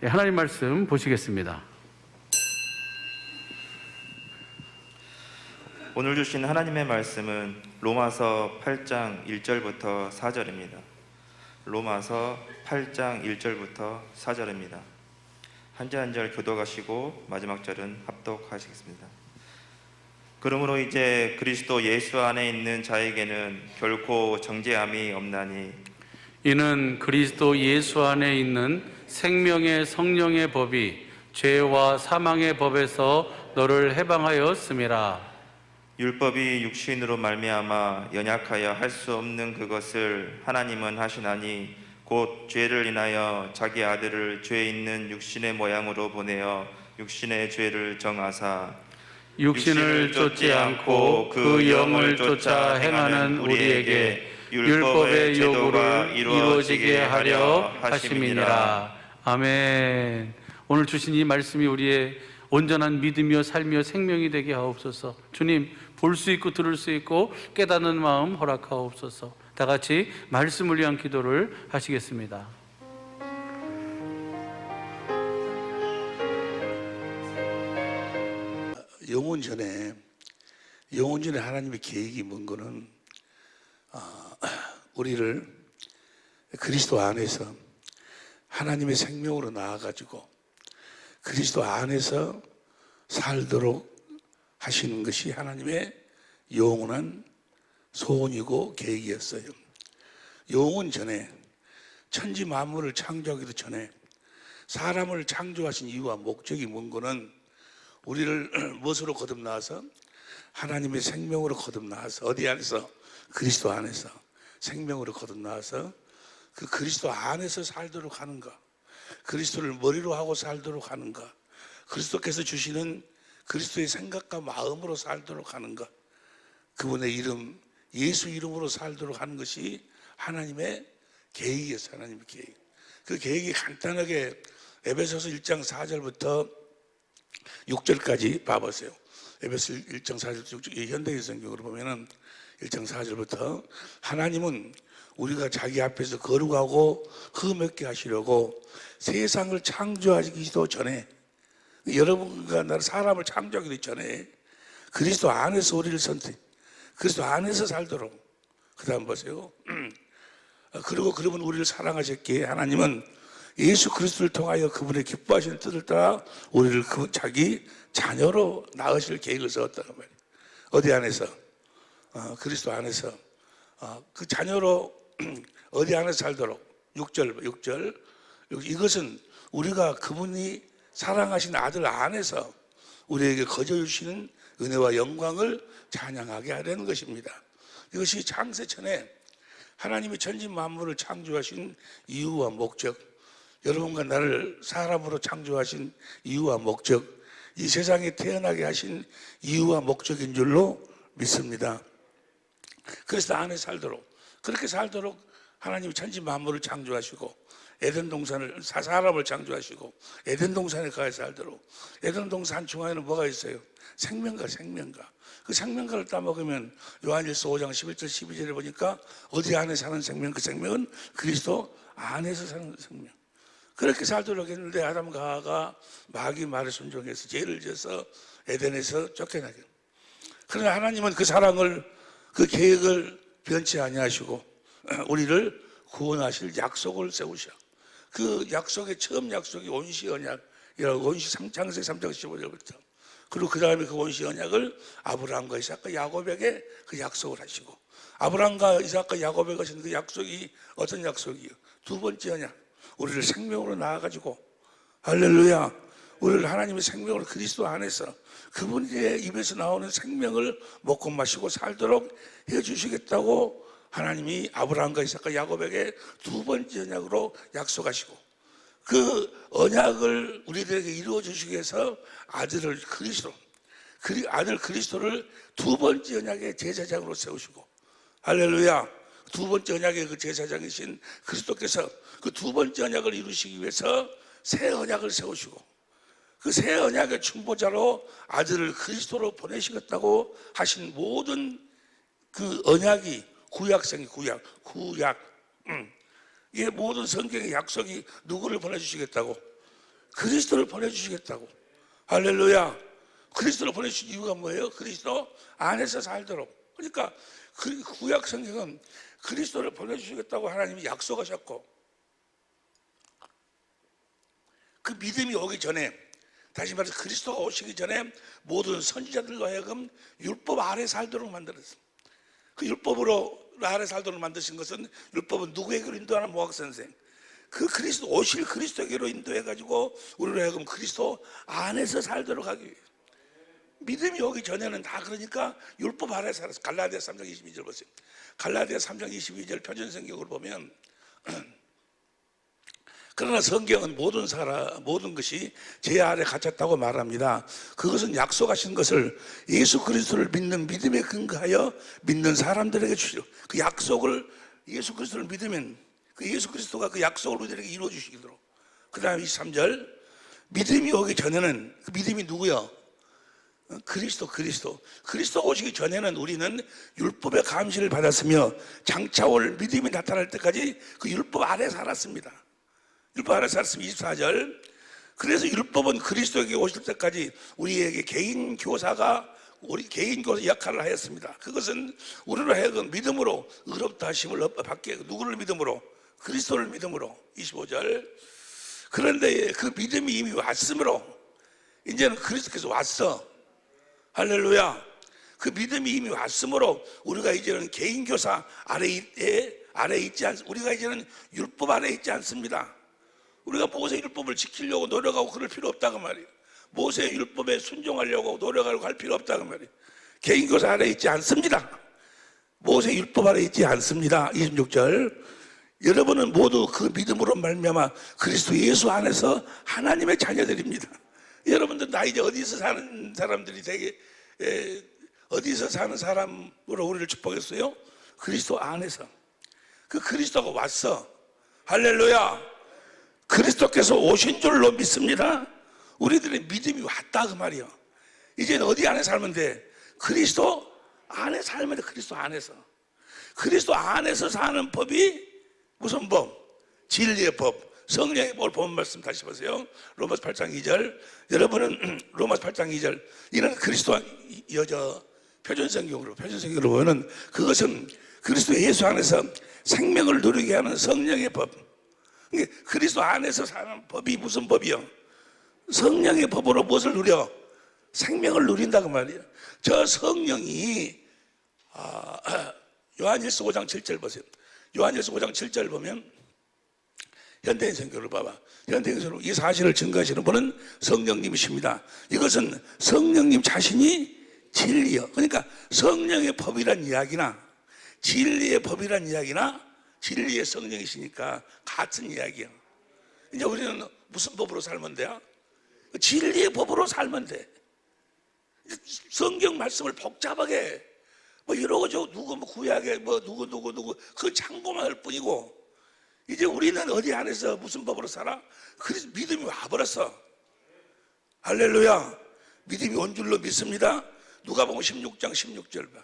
하나님 말씀 보시겠습니다. 오늘 주신 하나님의 말씀은 로마서 8장 1절부터 4절입니다. 로마서 8장 1절부터 4절입니다. 한 절 한 절 교독하시고 마지막 절은 합독하시겠습니다. 그러므로 이제 그리스도 예수 안에 있는 자에게는 결코 정죄함이 없나니 이는 그리스도 예수 안에 있는 생명의 성령의 법이 죄와 사망의 법에서 너를 해방하였음이라. 율법이 육신으로 말미암아 연약하여 할 수 없는 그것을 하나님은 하시나니 곧 죄를 인하여 자기 아들을 죄 있는 육신의 모양으로 보내어 육신의 죄를 정하사 육신을 쫓지 않고 그 영을 쫓아 행하는 우리에게 율법의 요구를 이루어지게 하려 하심이니라. 아멘. 오늘 주신 이 말씀이 우리의 온전한 믿음이요 삶이요 생명이 되게 하옵소서. 주님, 볼 수 있고 들을 수 있고 깨닫는 마음 허락하옵소서. 다 같이 말씀을 위한 기도를 하시겠습니다. 영원 전에 하나님의 계획이 뭔 거는 우리를 그리스도 안에서 하나님의 생명으로 나아가지고 그리스도 안에서 살도록 하시는 것이 하나님의 영원한 소원이고 계획이었어요. 영원 전에 천지 만물을 창조하기도 전에 사람을 창조하신 이유와 목적이 뭔 거는 우리를 무엇으로 거듭나와서 하나님의 생명으로 거듭나와서 어디 안에서? 그리스도 안에서 생명으로 거듭나와서 그 그리스도 안에서 살도록 하는가, 그리스도를 머리로 하고 살도록 하는가, 그리스도께서 주시는 그리스도의 생각과 마음으로 살도록 하는가, 그분의 이름 예수 이름으로 살도록 하는 것이 하나님의 계획이었어요. 하나님의 계획. 그 계획이 간단하게 에베소서 1장 4절부터 6절까지 봐보세요. 에베소 1장 4절 6절 현대의 성경으로 보면은 1장 4절부터 하나님은 우리가 자기 앞에서 거룩하고 흠없게 하시려고 세상을 창조하시기도 전에, 여러분과 나를 사람을 창조하기도 전에 그리스도 안에서 우리를 그리스도 안에서 살도록, 그 다음 보세요. 그리고 그러면 우리를 사랑하셨기에 하나님은 예수 그리스도를 통하여 그분의 기뻐하시는 뜻을 따라 우리를 자기 자녀로 낳으실 계획을 세웠다는 말이에요. 어디 안에서? 그리스도 안에서 그 자녀로 어디 안에서 살도록 6절 이것은 우리가 그분이 사랑하신 아들 안에서 우리에게 거저 주시는 은혜와 영광을 찬양하게 하려는 것입니다. 이것이 창세전에 하나님이 천지 만물을 창조하신 이유와 목적, 여러분과 나를 사람으로 창조하신 이유와 목적, 이 세상에 태어나게 하신 이유와 목적인 줄로 믿습니다. 그래서 안에 살도록, 그렇게 살도록 하나님이 천지 만물을 창조하시고 에덴 동산을, 사람을 창조하시고 에덴 동산에 가 살도록, 에덴 동산 중앙에는 뭐가 있어요? 생명과. 그 생명과를 따먹으면 요한일서 5장 11절 12절에 보니까 어디 안에 사는 생명, 그 생명은 그리스도 안에서 사는 생명. 그렇게 살도록 했는데 아담과 하와가 마귀 말에 순종해서 죄를 지어서 에덴에서 쫓겨나게. 그러나 하나님은 그 사랑을, 그 계획을 변치 아니하시고 우리를 구원하실 약속을 세우셔. 그 약속의 처음 약속이 온시 언약이라고, 온시 창세기 3장 15절부터. 그리고 그 다음에 그 온시 언약을 아브라함과 이삭과 야곱에게 그 약속을 하시고, 아브라함과 이삭과 야곱에게 하신 그 약속이 어떤 약속이요? 두 번째 언약, 우리를 생명으로 낳아가지고, 할렐루야, 우리를 하나님의 생명으로 그리스도 안에서 그분의 입에서 나오는 생명을 먹고 마시고 살도록 해주시겠다고 하나님이 아브라함과 이삭과 야곱에게 두 번째 언약으로 약속하시고, 그 언약을 우리들에게 이루어 주시기 위해서 아들 그리스도를 두 번째 언약의 제사장으로 세우시고, 할렐루야, 두 번째 언약의 그 제사장이신 그리스도께서 그 두 번째 언약을 이루시기 위해서 새 언약을 세우시고, 그 새 언약의 중보자로 아들을 그리스도로 보내시겠다고 하신 모든 그 언약이 구약성이 구약. 이게 모든 성경의 약속이 누구를 보내주시겠다고? 그리스도를 보내주시겠다고. 할렐루야. 그리스도를 보내주신 이유가 뭐예요? 그리스도 안에서 살도록. 그러니까 그 구약 성경은 그리스도를 보내주시겠다고 하나님이 약속하셨고, 그 믿음이 오기 전에, 다시 말해서 그리스도가 오시기 전에 모든 선지자들로 하여금 율법 아래 살도록 만들었습니다. 그 율법으로 아래 살도록 만드신 것은, 율법은 누구에게로 인도하는 모학 선생, 그 그리스도 오실 그리스도에게로 인도해가지고 우리로 하여금 그리스도 안에서 살도록 하기 위해. 믿음이 오기 전에는 다 그러니까 율법 아래 살았어. 갈라디아 3장 22절 보세요. 갈라디아 3장 22절 표준성경으로 보면, 그러나 성경은 모든 것이 제 아래 갇혔다고 말합니다. 그것은 약속하신 것을 예수 그리스도를 믿는 믿음에 근거하여 믿는 사람들에게 주시려. 그 약속을, 예수 그리스도를 믿으면 그 예수 그리스도가 그 약속을 우리들에게 이루어 주시도록. 그 다음 23절, 믿음이 오기 전에는, 그 믿음이 누구요? 그리스도 오시기 전에는 우리는 율법의 감시를 받았으며 장차 올 믿음이 나타날 때까지 그 율법 아래 살았습니다. 율법 아래 살았으면 24절, 그래서 율법은 그리스도에게 오실 때까지 우리에게 개인 교사 역할을 하였습니다. 그것은 우리로 하여금 믿음으로 의롭다 하심을 받게. 누구를 믿음으로? 그리스도를 믿음으로. 25절, 그런데 그 믿음이 이미 왔으므로 이제는 그리스도께서 왔어. 할렐루야. 그 믿음이 이미 왔으므로 우리가 이제는 개인 교사 아래 있지 않습니다. 우리가 이제는 율법 아래 있지 않습니다. 우리가 모세 율법을 지키려고 노력하고 그럴 필요 없다고 말이에요. 모세 율법에 순종하려고 노력하고 할 필요 없다고 말이에요. 개인 교사 아래 있지 않습니다. 모세 율법 아래 있지 않습니다. 26절, 여러분은 모두 그 믿음으로 말미암아 그리스도 예수 안에서 하나님의 자녀들입니다. 여러분들 나 이제 어디서 사는 사람들이 되게, 어디서 사는 사람으로 우리를 축복했어요? 그리스도 안에서. 그 그리스도가 왔어. 할렐루야. 그리스도께서 오신 줄로 믿습니다. 우리들의 믿음이 왔다 그 말이요. 이제는 어디 안에 살면 돼? 그리스도 안에 살면 돼. 그리스도 안에서. 그리스도 안에서 사는 법이 무슨 법? 진리의 법. 성령의 법을 본 말씀 다시 보세요. 로마서 8장 2절. 여러분은 로마서 8장 2절, 이는 그리스도 표준성경으로 보면 그것은 그리스도 예수 안에서 생명을 누리게 하는 성령의 법. 그리스도 안에서 사는 법이 무슨 법이요? 성령의 법으로 무엇을 누려? 생명을 누린다고 말이에요. 저 성령이 요한일서 5장 7절 보세요. 요한일서 5장 7절 보면, 현대인 성경을 봐봐. 현대인 성경으로 이 사실을 증거하시는 분은 성령님이십니다. 이것은 성령님 자신이 진리요. 그러니까 성령의 법이란 이야기나 진리의 법이란 이야기나 진리의 성령이시니까 같은 이야기예요. 이제 우리는 무슨 법으로 살면 돼요? 진리의 법으로 살면 돼. 성경 말씀을 복잡하게 뭐 이러고 저 누구 뭐 구약에 뭐 누구 그 참고만 할 뿐이고, 이제 우리는 어디 안에서 무슨 법으로 살아? 그래서 믿음이 와버렸어. 할렐루야. 믿음이 온 줄로 믿습니다. 누가복음 16장 16절 봐.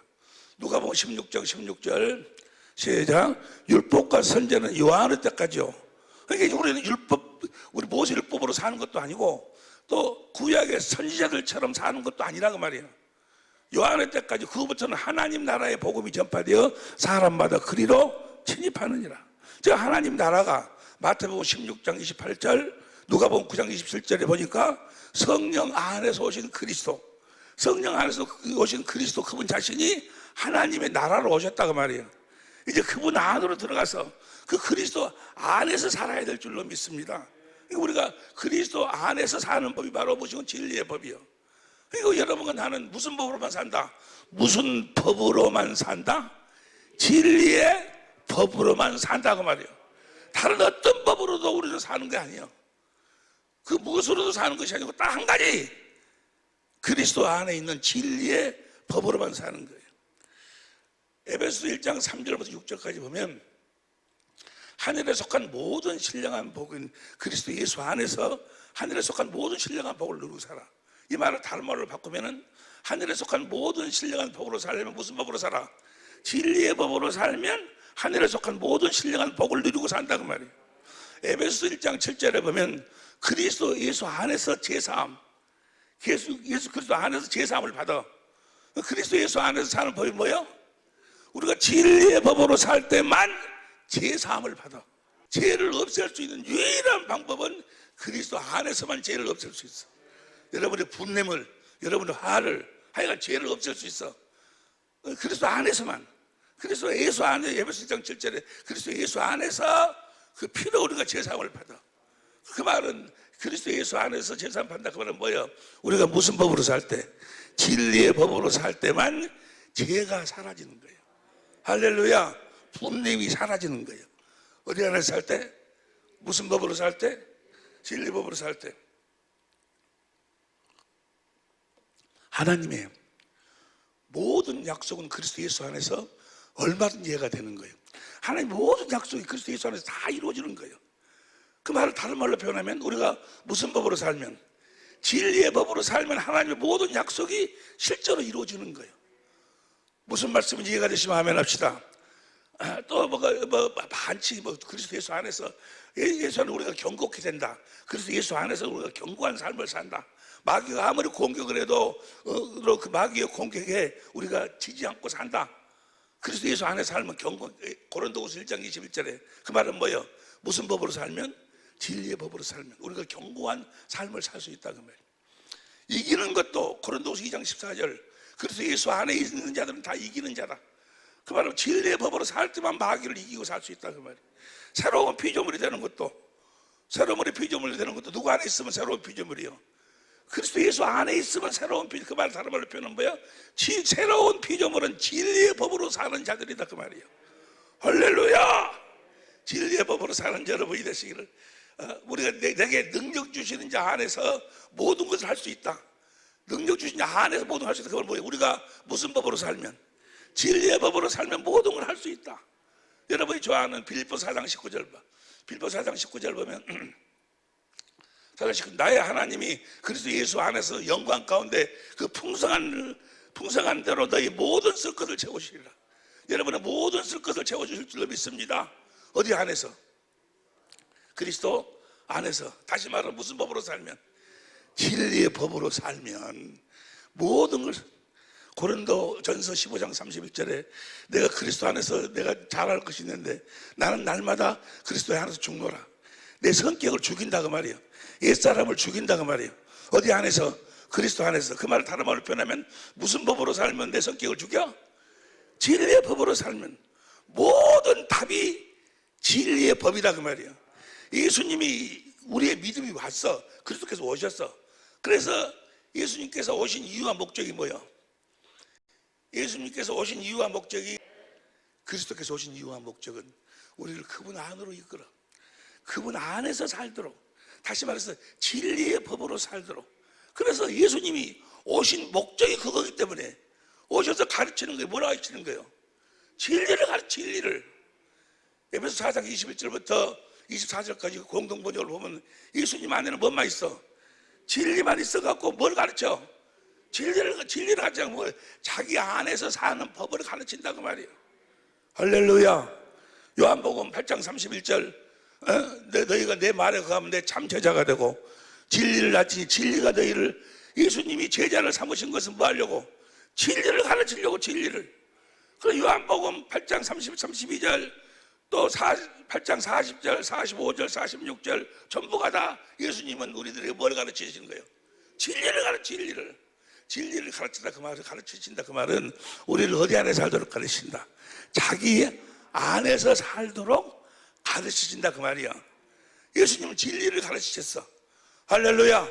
누가복음 16장 16절 시작. 율법과 선지자는 요한의 때까지요. 그러니까 우리는 우리 모세 율법으로 사는 것도 아니고 또 구약의 선지자들처럼 사는 것도 아니라고 말이에요. 요한의 때까지, 그거부터는 하나님 나라의 복음이 전파되어 사람마다 그리로 침입하느니라. 저 하나님 나라가 마태복음 16장 28절, 누가복음 9장 27절에 보니까 성령 안에서 오신 그리스도, 성령 안에서 오신 그리스도, 그분 자신이 하나님의 나라로 오셨다고 말이에요. 이제 그분 안으로 들어가서 그 그리스도 안에서 살아야 될 줄로 믿습니다. 우리가 그리스도 안에서 사는 법이 바로 무슨 진리의 법이요. 그리고 여러분과 나는 무슨 법으로만 산다? 무슨 법으로만 산다? 진리의 법으로만 산다고 말이에요. 다른 어떤 법으로도 우리는 사는 게 아니에요. 그 무엇으로도 사는 것이 아니고 딱 한 가지, 그리스도 안에 있는 진리의 법으로만 사는 거예요. 에베소 1장 3절부터 6절까지 보면 하늘에 속한 모든 신령한 복은 그리스도 예수 안에서 하늘에 속한 모든 신령한 복을 누리고 살아. 이 말을 다른 말로 바꾸면은 하늘에 속한 모든 신령한 복으로 살려면 무슨 법으로 살아? 진리의 법으로 살면 하늘에 속한 모든 신령한 복을 누리고 산다고 말이에요. 에베소 1장 7절에 보면 그리스도 예수 안에서 제사함, 예수 그리스도 안에서 제사함을 받아. 그리스도 예수 안에서 사는 법이 뭐예요? 우리가 진리의 법으로 살 때만 제사함을 받아. 죄를 없앨 수 있는 유일한 방법은 그리스도 안에서만 죄를 없앨 수 있어. 여러분의 분냄을, 여러분의 화를, 하여간 죄를 없앨 수 있어. 그리스도 안에서만. 그리스도 예수 안에, 에베소 1장 7절에 그리스도 예수 안에서 그 피로 우리가 제사함을 받아. 그 말은 그리스도 예수 안에서 제사함 받는다. 그 말은 뭐예요? 우리가 무슨 법으로 살 때? 진리의 법으로 살 때만 죄가 사라지는 거예요. 할렐루야. 분냄이 사라지는 거예요. 어디 안에서 살 때? 무슨 법으로 살 때? 진리 법으로 살 때. 하나님의 모든 약속은 그리스도 예수 안에서 얼마든지 이해가 되는 거예요. 하나님 모든 약속이 그리스도 예수 안에서 다 이루어지는 거예요. 그 말을 다른 말로 표현하면 우리가 무슨 법으로 살면, 진리의 법으로 살면 하나님의 모든 약속이 실제로 이루어지는 거예요. 무슨 말씀인지 이해가 되시면 아멘 합시다. 또 반칙, 그리스도 예수 안에서 예수 안에 우리가 경고케 된다. 그리스도 예수 안에서 우리가 견고한 삶을 산다. 마귀가 아무리 공격을 해도 그 마귀의 공격에 우리가 지지 않고 산다. 그리스도 예수 안에 살면 고린도후서 1장 21절에 그 말은 뭐예요? 무슨 법으로 살면? 진리의 법으로 살면 우리가 견고한 삶을 살 수 있다 그 말이에요. 이기는 것도 고린도후서 2장 14절 그리스도 예수 안에 있는 자들은 다 이기는 자다. 그 말은 진리의 법으로 살 때만 마귀를 이기고 살 수 있다 그 말이에요. 새로운 피조물이 되는 것도 누구 안에 있으면 새로운 피조물이요? 그리스도 예수 안에 있으면 새로운 피조물. 그 말 다른 말로 표현은 뭐야? 새로운 피조물은 진리의 법으로 사는 자들이다 그 말이에요. 할렐루야. 진리의 법으로 사는 여러분이 되시기를. 우리가 내게 능력 주시는 자 안에서 모든 것을 할 수 있다. 능력 주시는 자 안에서 모든 걸 할 수 있다. 그걸 뭐예요? 우리가 무슨 법으로 살면? 진리의 법으로 살면 모든 걸 할 수 있다. 여러분이 좋아하는 빌립보서 4장 19절 봐. 빌립보서 4장 19절 보면 4장 19절 나의 하나님이 그리스도 예수 안에서 영광 가운데 그 풍성한 대로 너희 모든 쓸 것을 채우시리라. 여러분의 모든 쓸 것을 채워주실 줄로 믿습니다. 어디 안에서? 그리스도 안에서. 다시 말하면 무슨 법으로 살면? 진리의 법으로 살면 모든 걸. 고린도전서 15장 31절에 내가 그리스도 안에서 내가 잘할 것이 있는데 나는 날마다 그리스도 안에서 죽노라. 내 성격을 죽인다 그 말이에요. 옛사람을 죽인다 그 말이에요. 어디 안에서? 그리스도 안에서. 그 말을 다른 말로 표현하면 무슨 법으로 살면 내 성격을 죽여? 진리의 법으로 살면 모든 답이 진리의 법이다 그 말이에요. 예수님이 우리의 믿음이 왔어. 그리스도께서 오셨어. 그래서 예수님께서 오신 이유와 목적이 뭐예요? 예수님께서 오신 이유와 목적이, 그리스도께서 오신 이유와 목적은 우리를 그분 안으로 이끌어 그분 안에서 살도록, 다시 말해서 진리의 법으로 살도록. 그래서 예수님이 오신 목적이 그거기 때문에 오셔서 가르치는 거예요. 뭐라 가르치는 거예요? 진리를 진리를. 에베소 4장 21절부터 24절까지 공동번역을 보면 예수님 안에는 뭐만 있어? 진리만 있어갖고 뭘 가르쳐? 진리를 가르치는 거예요. 자기 안에서 사는 법을 가르친다 그 말이에요. 할렐루야. 요한복음 8장 31절 너희가 내 말에 거하면 내 참 제자가 되고 진리를 가르치니 진리가 너희를, 예수님이 제자를 삼으신 것은 뭐 하려고? 진리를 가르치려고. 진리를. 그래서 요한복음 8장 32절 또 8장 40절 45절 46절 전부가 다 예수님은 우리들에게 뭘 가르치시는 거예요? 진리를 가르친다 그 말을, 가르치신다 그 말은 우리를 어디 안에 살도록 가르치신다. 자기 안에서 살도록 가르치신다 그 말이야. 예수님은 진리를 가르치셨어. 할렐루야.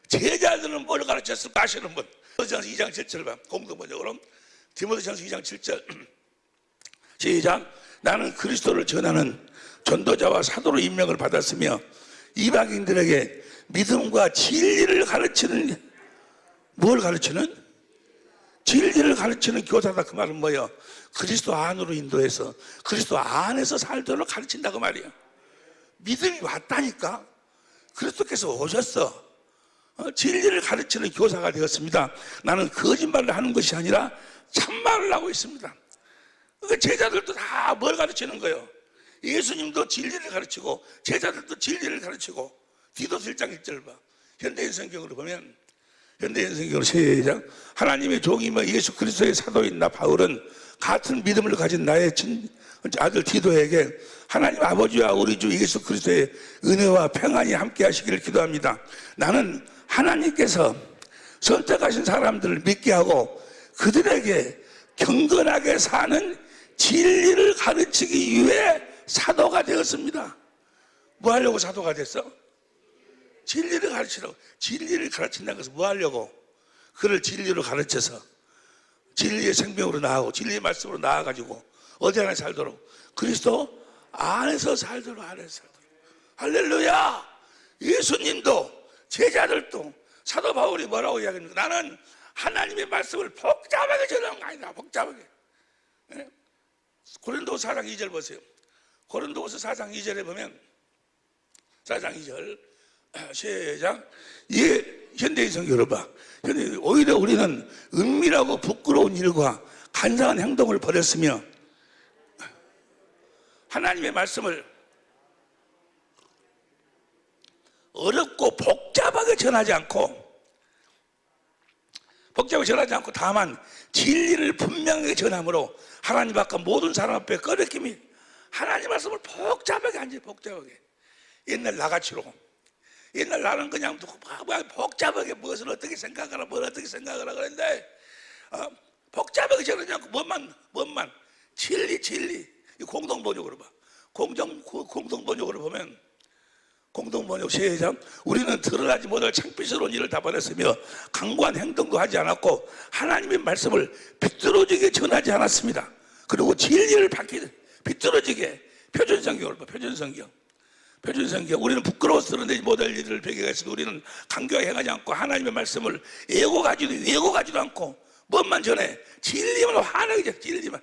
제자들은 뭘 가르쳤을까 아시는 분? 디모데전서 2장 7절 봐. 공동번역으로 디모데전서 2장 7절 시작. 나는 그리스도를 전하는 전도자와 사도로 임명을 받았으며 이방인들에게 믿음과 진리를 가르치는, 뭘 가르치는? 진리를 가르치는 교사다 그 말은 뭐예요? 그리스도 안으로 인도해서 그리스도 안에서 살도록 가르친다 그 말이에요. 믿음이 왔다니까. 그리스도께서 오셨어. 진리를 가르치는 교사가 되었습니다. 나는 거짓말을 하는 것이 아니라 참말을 하고 있습니다. 그러니까 제자들도 다 뭘 가르치는 거예요? 예수님도 진리를 가르치고 제자들도 진리를 가르치고 디도서 1장 1절 봐. 현대인 성경으로 보면, 현대인 성경으로 시작. 하나님의 종이며 예수 그리스도의 사도인 나 바울은 같은 믿음을 가진 나의 아들 디도에게 하나님 아버지와 우리 주 예수 그리스도의 은혜와 평안이 함께 하시기를 기도합니다. 나는 하나님께서 선택하신 사람들을 믿게 하고 그들에게 경건하게 사는 진리를 가르치기 위해 사도가 되었습니다. 뭐 하려고 사도가 됐어? 진리를 가르치라고. 진리를 가르친다는 것은 뭐 하려고? 그를 진리로 가르쳐서 진리의 생명으로 나아가고 진리의 말씀으로 나아가지고 어디 안에 살도록, 그리스도 안에서 살도록, 안에서 살도록. 할렐루야. 예수님도 제자들도 사도 바울이 뭐라고 이야기합니까? 나는 하나님의 말씀을 복잡하게 전하는 거 아니다. 복잡하게. 예? 고린도서 4장 2절 보세요. 고린도서 4장 2절에 보면 4장 2절 시작. 현대인 성경을 봐. 오히려 우리는 은밀하고 부끄러운 일과 간사한 행동을 버렸으며 하나님의 말씀을 어렵고 복잡하게 전하지 않고 다만 진리를 분명하게 전함으로 하나님 앞과 모든 사람 앞에 꺼리낌이, 하나님 말씀을 복잡하게 하지. 복잡하게. 옛날 나같이로, 옛날 나는 그냥 복잡하게 무엇을 어떻게 생각하라, 뭘 어떻게 생각하라 그랬는데 복잡하게 전하지 않고 뭔만 진리. 이 공동번역으로 봐. 공동번역으로 보면, 공동번역 시작. 우리는 드러나지 못할 창피스러운 일을 다 받았으며 강고한 행동도 하지 않았고 하나님의 말씀을 비뚤어지게 전하지 않았습니다. 그리고 진리를 비뚤어지게, 표준성경을 봐. 표준성경. 우리는 부끄러워서 드러내지 못할 일을 베개가 있으니 우리는 강교하게 행하지 않고 하나님의 말씀을 왜곡하지도 않고 뭔만 전해? 진리만 환하게 전해. 진리만.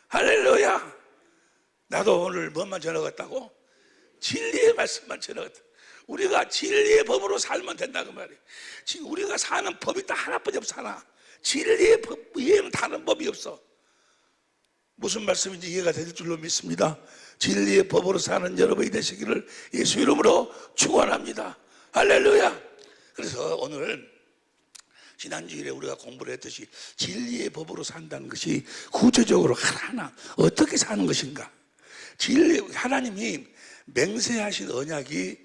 할렐루야. 나도 오늘 뭔만 전하겠다고? 진리의 말씀만 전하겠다. 우리가 진리의 법으로 살면 된다 그 말이에요. 지금 우리가 사는 법이 딱 하나뿐이 없어. 하나. 진리의 법 이해는 다른 법이 없어. 무슨 말씀인지 이해가 될 줄로 믿습니다. 진리의 법으로 사는 여러분이 되시기를 예수 이름으로 축원합니다. 할렐루야. 그래서 오늘 지난주일에 우리가 공부를 했듯이 진리의 법으로 산다는 것이 구체적으로 하나하나 어떻게 사는 것인가. 하나님이 맹세하신 언약이,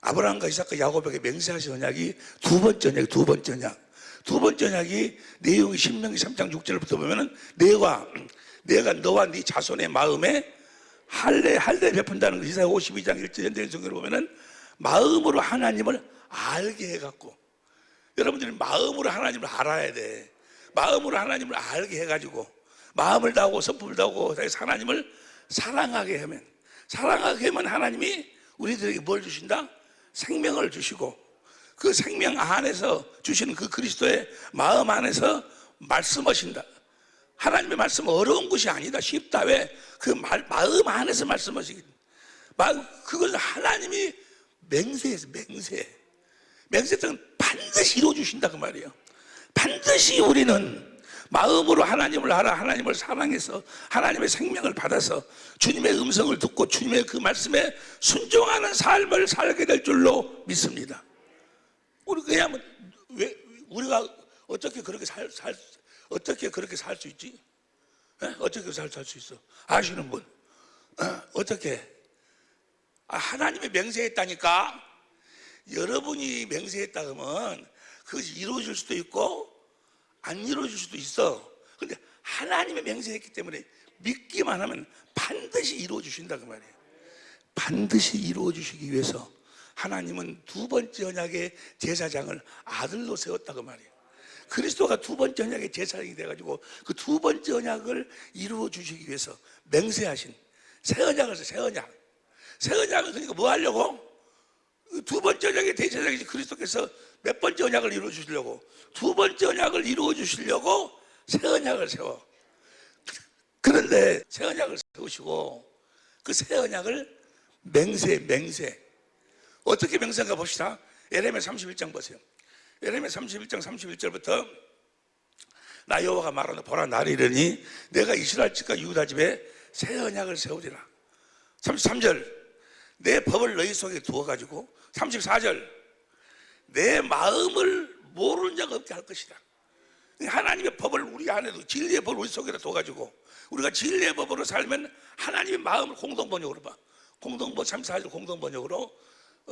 아브라함과 이삭과 야곱에게 맹세하신 언약이 두 번째 언약이 내용이 신명기 3장 6절부터 보면은 내가 너와 네 자손의 마음에 할례 베푼다는 거. 이사야 52장 1절 현대인 성경을 보면은 마음으로 하나님을 알게 해갖고, 여러분들이 마음으로 하나님을 알아야 돼. 마음으로 하나님을 알게 해가지고 마음을 다하고 성품을 다하고 하나님을 사랑하게 하면 하나님이 우리들에게 뭘 주신다? 생명을 주시고, 그 생명 안에서 주시는 그 그리스도의 마음 안에서 말씀하신다. 하나님의 말씀은 어려운 것이 아니다. 쉽다. 왜? 그 마음 안에서 말씀하시기. 그걸 하나님이 맹세해서 맹세는 반드시 이루어주신다 그 말이에요. 반드시 우리는 마음으로 하나님을 알아, 하나님을 사랑해서 하나님의 생명을 받아서 주님의 음성을 듣고 주님의 그 말씀에 순종하는 삶을 살게 될 줄로 믿습니다. 우리가 어떻게 그렇게 살 수 있지? 어떻게 살 수 있어? 아시는 분? 어떻게? 하나님이 맹세했다니까. 여러분이 맹세했다 그러면 그것이 이루어질 수도 있고 안 이루어질 수도 있어. 그런데 하나님이 맹세했기 때문에 믿기만 하면 반드시 이루어 주신다 그 말이에요. 반드시 이루어 주시기 위해서 하나님은 두 번째 언약의 제사장을 아들로 세웠다 그 말이에요. 그리스도가 두 번째 언약의 제사장이 돼가지고 그 두 번째 언약을 이루어 주시기 위해서 맹세하신 새 언약을 새 언약은 그러니까 뭐 하려고? 두 번째 언약의 대제사장이지. 그리스도께서 몇 번째 언약을 이루어 주시려고? 두 번째 언약을 이루어 주시려고 새 언약을 세워. 그런데 새 언약을 세우시고 그 새 언약을 맹세. 어떻게 맹세한가 봅시다. 예레미야 31장 보세요. 예레미야 31장 31절부터 나 여호와가 말하노 보라 날이 이르니 내가 이스라엘 집과 유다 집에 새 언약을 세우리라. 33절 내 법을 너희 속에 두어가지고 34절 내 마음을 모르는 자가 없게 할 것이다. 하나님의 법을 우리 안에도 진리의 법을 우리 속에 두어가지고 우리가 진리의 법으로 살면 하나님의 마음을 공동번역으로 봐. 공동번 34절 공동번역으로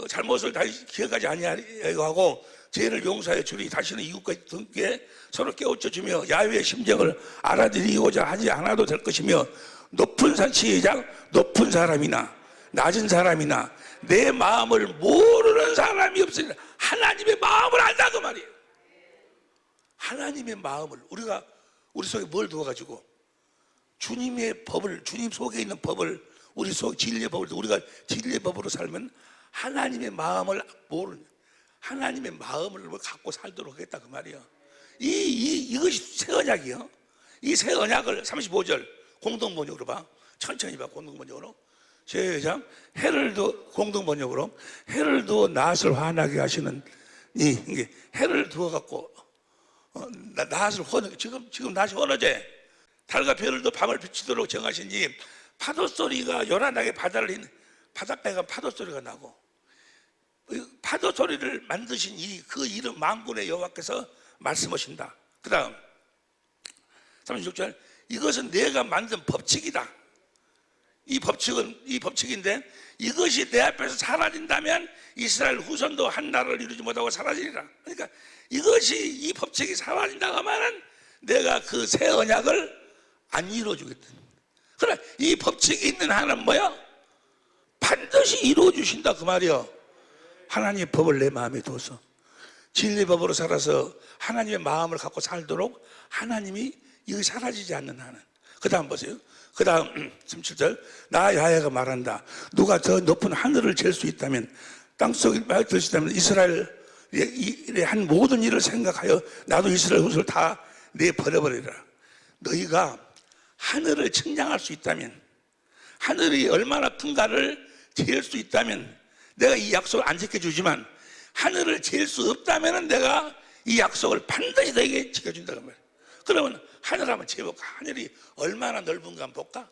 잘못을 다시 기억하지 아니하고 하고 죄를 용서하여 주리 다시는 이웃과 함께 서로 깨우쳐 주며 야훼의 심정을 알아들이고자 하지 않아도 될 것이며 높은 시작 높은 사람이나 낮은 사람이나 내 마음을 모르는 사람이 없으니라. 하나님의 마음을 안다 그 말이에요. 하나님의 마음을 우리가 우리 속에 뭘 두어가지고 주님의 법을 주님 속에 있는 법을 우리 속 진리의 법을 우리가 진리의 법으로 살면 하나님의 마음을 모르는 하나님의 마음을 갖고 살도록 하겠다 그 말이에요. 이것이 새 언약이요. 이 새 언약을 35절 공동번역으로 봐. 천천히 봐. 공동번역으로 시작. 해를 두어 공동번역으로 해를 두어 낫을 화나게 하시는 이게 해를 두어 갖고 낫을 화나 지금 낫이 화나제 달과 별을 두 밤을 비치도록 정하시니 파도 소리가 요란하게 바닷가에 가면 파도 소리가 나고 파도 소리를 만드신 그 이름 만군의 여호와께서 말씀하신다. 그 다음 36절 이것은 내가 만든 법칙이다. 이 법칙인데 이것이 내 앞에서 사라진다면 이스라엘 후손도 한 나라를 이루지 못하고 사라지리라. 그러니까 이것이 이 법칙이 사라진다고 하면은 내가 그 새 언약을 안 이루어주겠다. 그러나 이 법칙이 있는 하나는 뭐야? 반드시 이루어주신다 그 말이요. 하나님의 법을 내 마음에 둬서 진리의 법으로 살아서 하나님의 마음을 갖고 살도록 하나님이 이거 사라지지 않는 하나님. 그 다음 보세요. 그 다음 37절 나 야훼가 말한다. 누가 저 높은 하늘을 잴 수 있다면 땅속에 들 수 있다면 이스라엘의 한 모든 일을 생각하여 나도 이스라엘 후손을 다 내버려버리라. 너희가 하늘을 측량할 수 있다면 하늘이 얼마나 큰가를 잴 수 있다면 내가 이 약속을 안 지켜주지만 하늘을 잴 수 없다면 내가 이 약속을 반드시 너에게 지켜준다는 말이에요. 그러면 하늘 한번 재볼까? 하늘이 얼마나 넓은가 한번 볼까?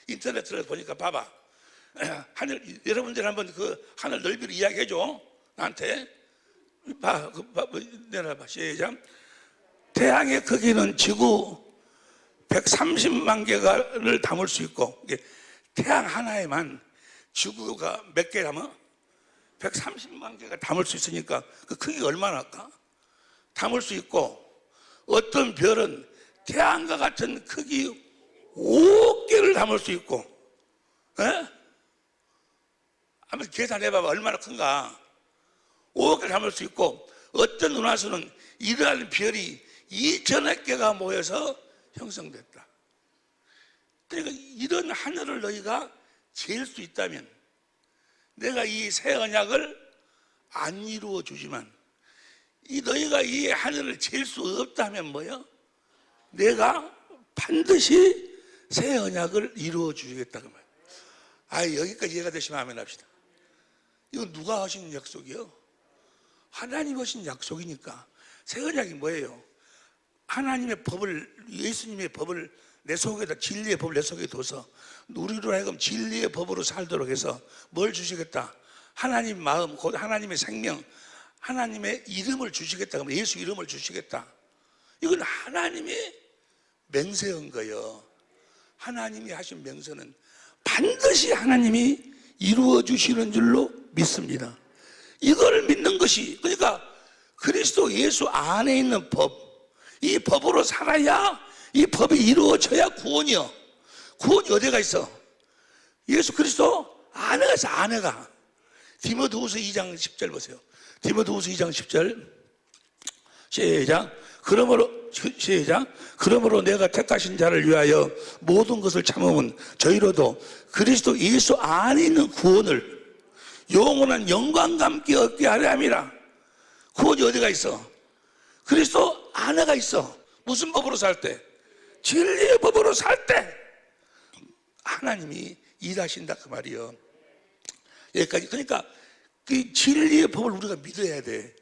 인터넷 들어서 보니까 봐봐. 하늘, 여러분들 한번 그 하늘 넓이를 이야기해줘. 나한테. 내려봐. 시작. 태양의 크기는 지구 130만 개를 담을 수 있고, 태양 하나에만 지구가 몇 개라면 130만 개가 담을 수 있으니까 그 크기가 얼마나 할까? 담을 수 있고, 어떤 별은 태양과 같은 크기 5억 개를 담을 수 있고, 한번 계산해봐봐. 얼마나 큰가? 5억 개를 담을 수 있고, 어떤 은하수는 이러한 별이 2천억 개가 모여서 형성됐다. 그러니까 이런 하늘을 너희가 잴 수 있다면 내가 이 새 언약을 안 이루어 주지만 너희가 이 하늘을 잴 수 없다면 뭐야? 내가 반드시 새 언약을 이루어 주겠다 그 말. 여기까지 이해가 되시면 아멘 합시다. 이건 누가 하신 약속이요? 하나님 하신 약속이니까. 새 언약이 뭐예요? 하나님의 법을, 예수님의 법을 내 속에다, 진리의 법을 내 속에 둬서 우리로 하여금 진리의 법으로 살도록 해서 뭘 주시겠다? 하나님 마음, 곧 하나님의 생명, 하나님의 이름을 주시겠다. 그러면 예수 이름을 주시겠다. 이건 하나님이 맹세한 거예요. 하나님이 하신 맹세는 반드시 하나님이 이루어 주시는 줄로 믿습니다. 이걸 믿는 것이, 그러니까 그리스도 예수 안에 있는 법, 이 법으로 살아야 이 법이 이루어져야 구원이요. 구원이 어디가 있어? 예수 그리스도 안에가 있어. 안에가. 디모데후서 2장 10절 보세요. 디모데후서 2장 10절 시작. 그러므로 내가 택하신 자를 위하여 모든 것을 참으면 저희로도 그리스도 예수 안에 있는 구원을 영원한 영광과 함께 얻게 하려 함이라. 구원이 어디가 있어? 그리스도 안에가 있어. 무슨 법으로 살 때? 진리의 법으로 살 때 하나님이 일하신다 그 말이요. 여기까지. 그러니까 그 진리의 법을 우리가 믿어야 돼.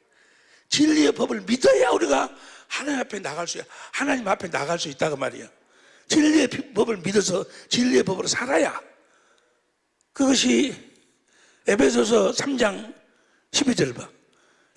진리의 법을 믿어야 우리가 하나님 앞에 나갈 수, 하나님 앞에 나갈 수 있다 그 말이야. 진리의 법을 믿어서 진리의 법으로 살아야 그것이 에베소서 3장 12절을 봐.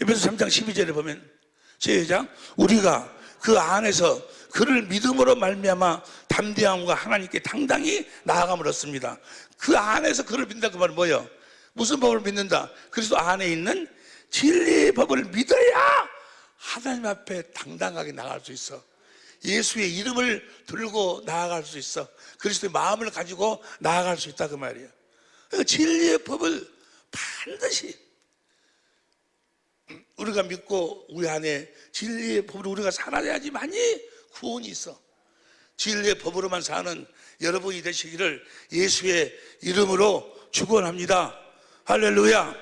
에베소서 3장 12절에 보면 시작. 우리가 그 안에서 그를 믿음으로 말미암아 담대함과 하나님께 당당히 나아감을 얻습니다. 그 안에서 그를 믿는다 그 말은 뭐예요? 무슨 법을 믿는다? 그리스도 안에 있는 진리의 법을 믿어야 하나님 앞에 당당하게 나아갈 수 있어. 예수의 이름을 들고 나아갈 수 있어. 그리스도의 마음을 가지고 나아갈 수 있다 그 말이에요. 그러니까 진리의 법을 반드시 우리가 믿고 우리 안에 진리의 법으로 우리가 살아야지만이 구원이 있어. 진리의 법으로만 사는 여러분이 되시기를 예수의 이름으로 축원합니다. 할렐루야.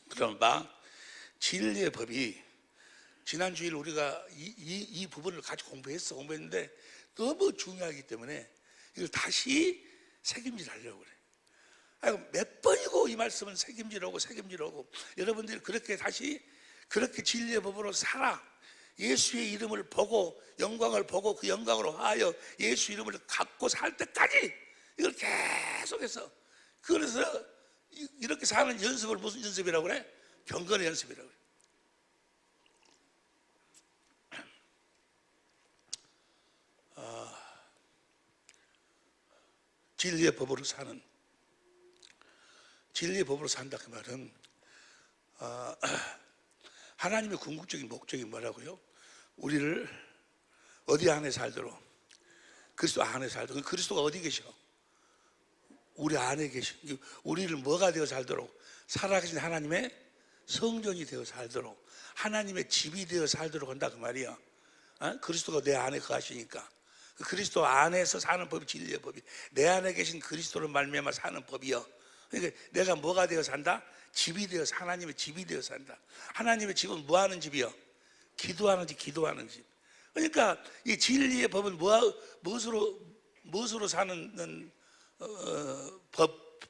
그럼 봐, 진리의 법이 지난 주일 우리가 이 부분을 같이 공부했는데 너무 중요하기 때문에 이걸 다시 새김질하려고 그래. 아이고, 몇 번이고 이 말씀은 새김질하고 여러분들이 그렇게 다시 그렇게 진리의 법으로 살아. 예수의 이름을 보고 영광을 보고 그 영광으로 하여 예수 이름을 갖고 살 때까지 이걸 계속해서, 그래서 이렇게 사는 연습을 무슨 연습이라고 그래? 경건의 연습이라고 그래. 진리의 법으로 사는, 진리의 법으로 산다 그 말은 하나님의 궁극적인 목적이 뭐라고요? 우리를 어디 안에 살도록, 그리스도 안에 살도록. 그리스도가 어디 계셔? 우리 안에 계셔. 우리를 뭐가 되어 살도록? 살아계신 하나님의 성전이 되어 살도록, 하나님의 집이 되어 살도록 한다 그 말이야. 그리스도가 내 안에 거하시니까. 그리스도 안에서 사는 법이 진리의 법이, 내 안에 계신 그리스도를 말미암아 사는 법이요. 그러니까 내가 뭐가 되어 산다? 집이 되어서, 하나님의 집이 되어 산다. 하나님의 집은 뭐 하는 집이요? 기도하는 집, 기도하는 집. 그러니까 이 진리의 법은 무엇으로 사는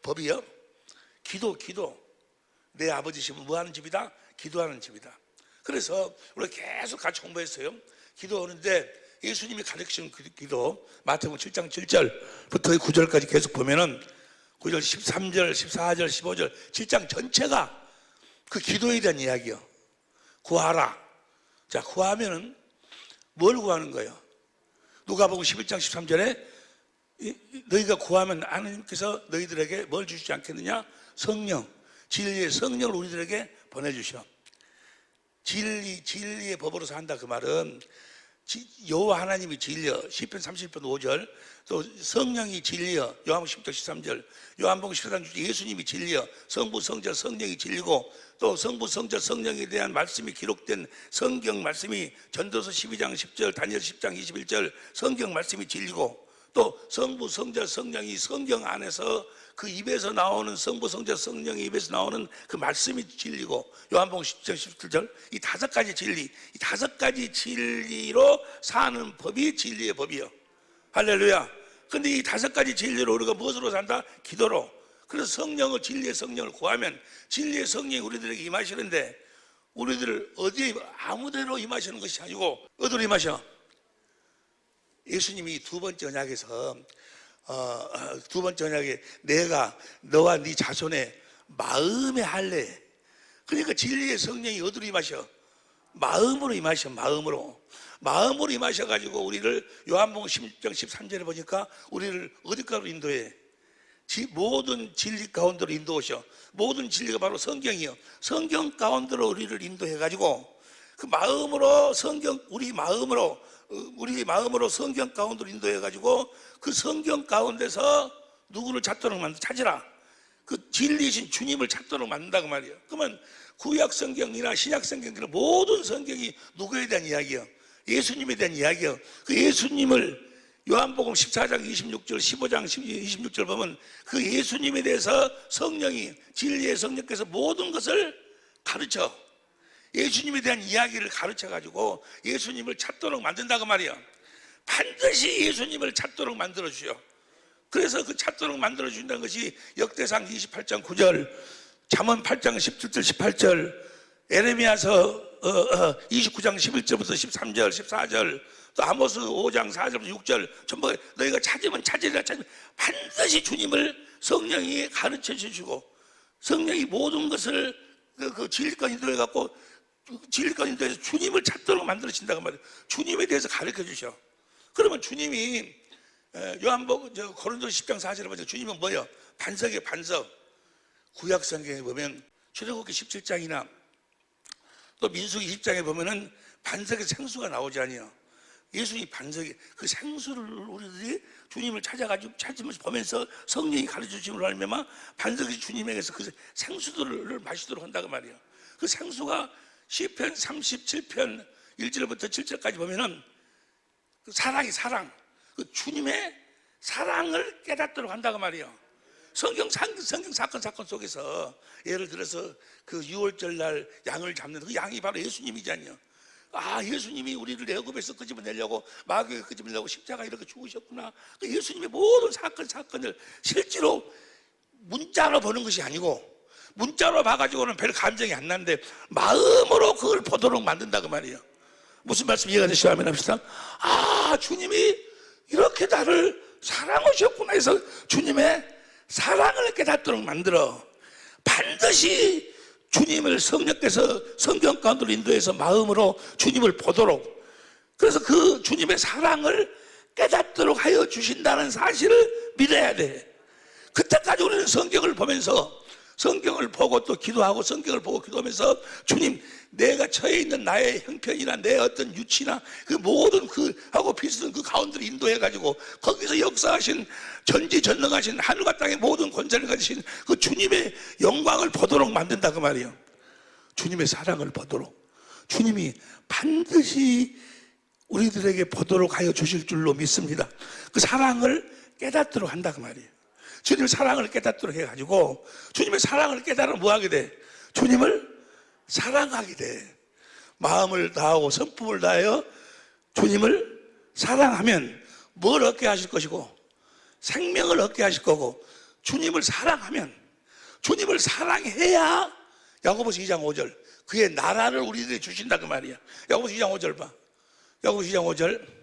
법이요? 기도. 내 아버지 집은 뭐 하는 집이다? 기도하는 집이다. 그래서 우리가 계속 같이 공부했어요. 기도하는데 예수님이 가르치는 기도, 마태복음 7장 7절부터 9절까지 계속 보면은 9절, 13절, 14절, 15절 7장 전체가 그 기도에 대한 이야기요. 구하라. 자, 구하면은 뭘 구하는 거예요? 누가복음 11장 13절에 너희가 구하면 하나님께서 너희들에게 뭘 주시지 않겠느냐? 성령, 진리의 성령을 우리들에게 보내주셔. 진리의 법으로 산다 그 말은 여호와 하나님이 진리여, 시편 30편 5절, 또 성령이 진리여, 요한복음 10장 13절, 요한복음 14장 6절, 예수님이 진리여, 성부 성자 성령이 진리고, 또 성부 성자 성령에 대한 말씀이 기록된 성경 말씀이 전도서 12장 10절, 다니엘 10장 21절 성경 말씀이 진리고, 또 성부 성자 성령이 성경 안에서 그 입에서 나오는, 성부 성자 성령의 입에서 나오는 그 말씀이 진리고, 요한복음 10장 17절, 이 다섯 가지 진리, 이 다섯 가지 진리로 사는 법이 진리의 법이요. 할렐루야. 근데 이 다섯 가지 진리로 우리가 무엇으로 산다? 기도로. 그래서 성령을, 진리의 성령을 구하면 진리의 성령이 우리들에게 임하시는데, 우리들을 어디에, 아무데로 임하시는 것이 아니고 어디로 임하셔? 예수님이 두 번째 언약에서 두 번째 언약에 내가 너와 네 자손의 마음에 할래. 그러니까 진리의 성령이 어디로 임하셔? 마음으로 임하셔. 마음으로 임하셔가지고 우리를 요한복음 10장 13절에 보니까 우리를 어디까지로 인도해? 모든 진리 가운데로 인도하셔. 모든 진리가 바로 성경이요. 성경 가운데로 우리를 인도해가지고 그 마음으로 우리 마음으로 성경 가운데로 인도해가지고 그 성경 가운데서 누구를 찾도록 찾으라. 그 진리이신 주님을 찾도록 만든다고 말이에요. 그러면 구약 성경이나 신약 성경이나 모든 성경이 누구에 대한 이야기예요? 예수님에 대한 이야기예요. 그 예수님을 요한복음 14장 26절, 15장 26절 보면 그 예수님에 대해서 성령이, 진리의 성령께서 모든 것을 가르쳐, 예수님에 대한 이야기를 가르쳐가지고 예수님을 찾도록 만든다고 말이야. 반드시 예수님을 찾도록 만들어주셔. 그래서 그 찾도록 만들어준다는 것이 역대상 28장 9절, 잠언 8장 17절 18절, 에레미야서 29장 11절부터 13절 14절, 또 아모스 5장 4절부터 6절 전부 너희가 찾으면 반드시 주님을 성령이 가르쳐 주시고, 성령이 모든 것을 그 진리권 인도해 갖고 진리권 인도해서 주님을 찾도록 만들어진다고 말이에요. 주님에 대해서 가르쳐 주셔. 그러면 주님이 요한복음 고린도서 10장 4절에 보면 주님은 뭐예요? 반석이에요. 반석. 구약 성경에 보면 출애굽기 17장이나 또 민수기 20장에 보면은 반석의 생수가 나오지 아니요. 예수님이 반석이 그 생수를 우리들이 주님을 찾아가지고 찾으면서 보면서 성령이 가르쳐주심으로 하면 반석이 주님에게서 그 생수들을 마시도록 한다고 말이에요. 그 생수가 시편 37편 1절부터 7절까지 보면은 그 사랑이 사랑, 그 주님의 사랑을 깨닫도록 한다고 말이에요. 성경 사건 속에서 예를 들어서 그 6월절 날 양을 잡는 그 양이 바로 예수님이잖아요. 아, 예수님이 우리를 애굽에서 끄집어내려고 마귀에게 끄집어내려고 십자가 이렇게 죽으셨구나. 그 예수님의 모든 사건을 실제로 문자로 보는 것이 아니고 문자로 봐가지고는 별 감정이 안 나는데 마음으로 그걸 보도록 만든다고 말이에요. 무슨 말씀 이해가 되시면 아멘 합시다. 아, 주님이 이렇게 나를 사랑하셨구나 해서 주님의 사랑을 깨닫도록 만들어 반드시 주님을 성령께서 성경 가운데로 인도해서 마음으로 주님을 보도록, 그래서 그 주님의 사랑을 깨닫도록 하여 주신다는 사실을 믿어야 돼. 그때까지 우리는 성경을 보면서 성경을 보고 또 기도하고 성경을 보고 기도하면서 주님, 내가 처해 있는 나의 형편이나 내 어떤 유치나 그 모든 그 하고 비슷한 그 가운데를 인도해 가지고 거기서 역사하신 전지전능하신 하늘과 땅의 모든 권세를 가지신 그 주님의 영광을 보도록 만든다 그 말이에요. 주님의 사랑을 보도록 주님이 반드시 우리들에게 보도록 하여 주실 줄로 믿습니다. 그 사랑을 깨닫도록 한다 그 말이에요. 주님의 사랑을 깨닫도록 해가지고 주님의 사랑을 깨달으면 뭐 하게 돼? 주님을 사랑하게 돼. 마음을 다하고 성품을 다하여 주님을 사랑하면 뭘 얻게 하실 것이고 생명을 얻게 하실 거고, 주님을 사랑하면 주님을 사랑해야 야고보서 2장 5절 그의 나라를 우리들에게 주신다 그 말이야. 야고보서 2장 5절 봐. 야고보서 2장 5절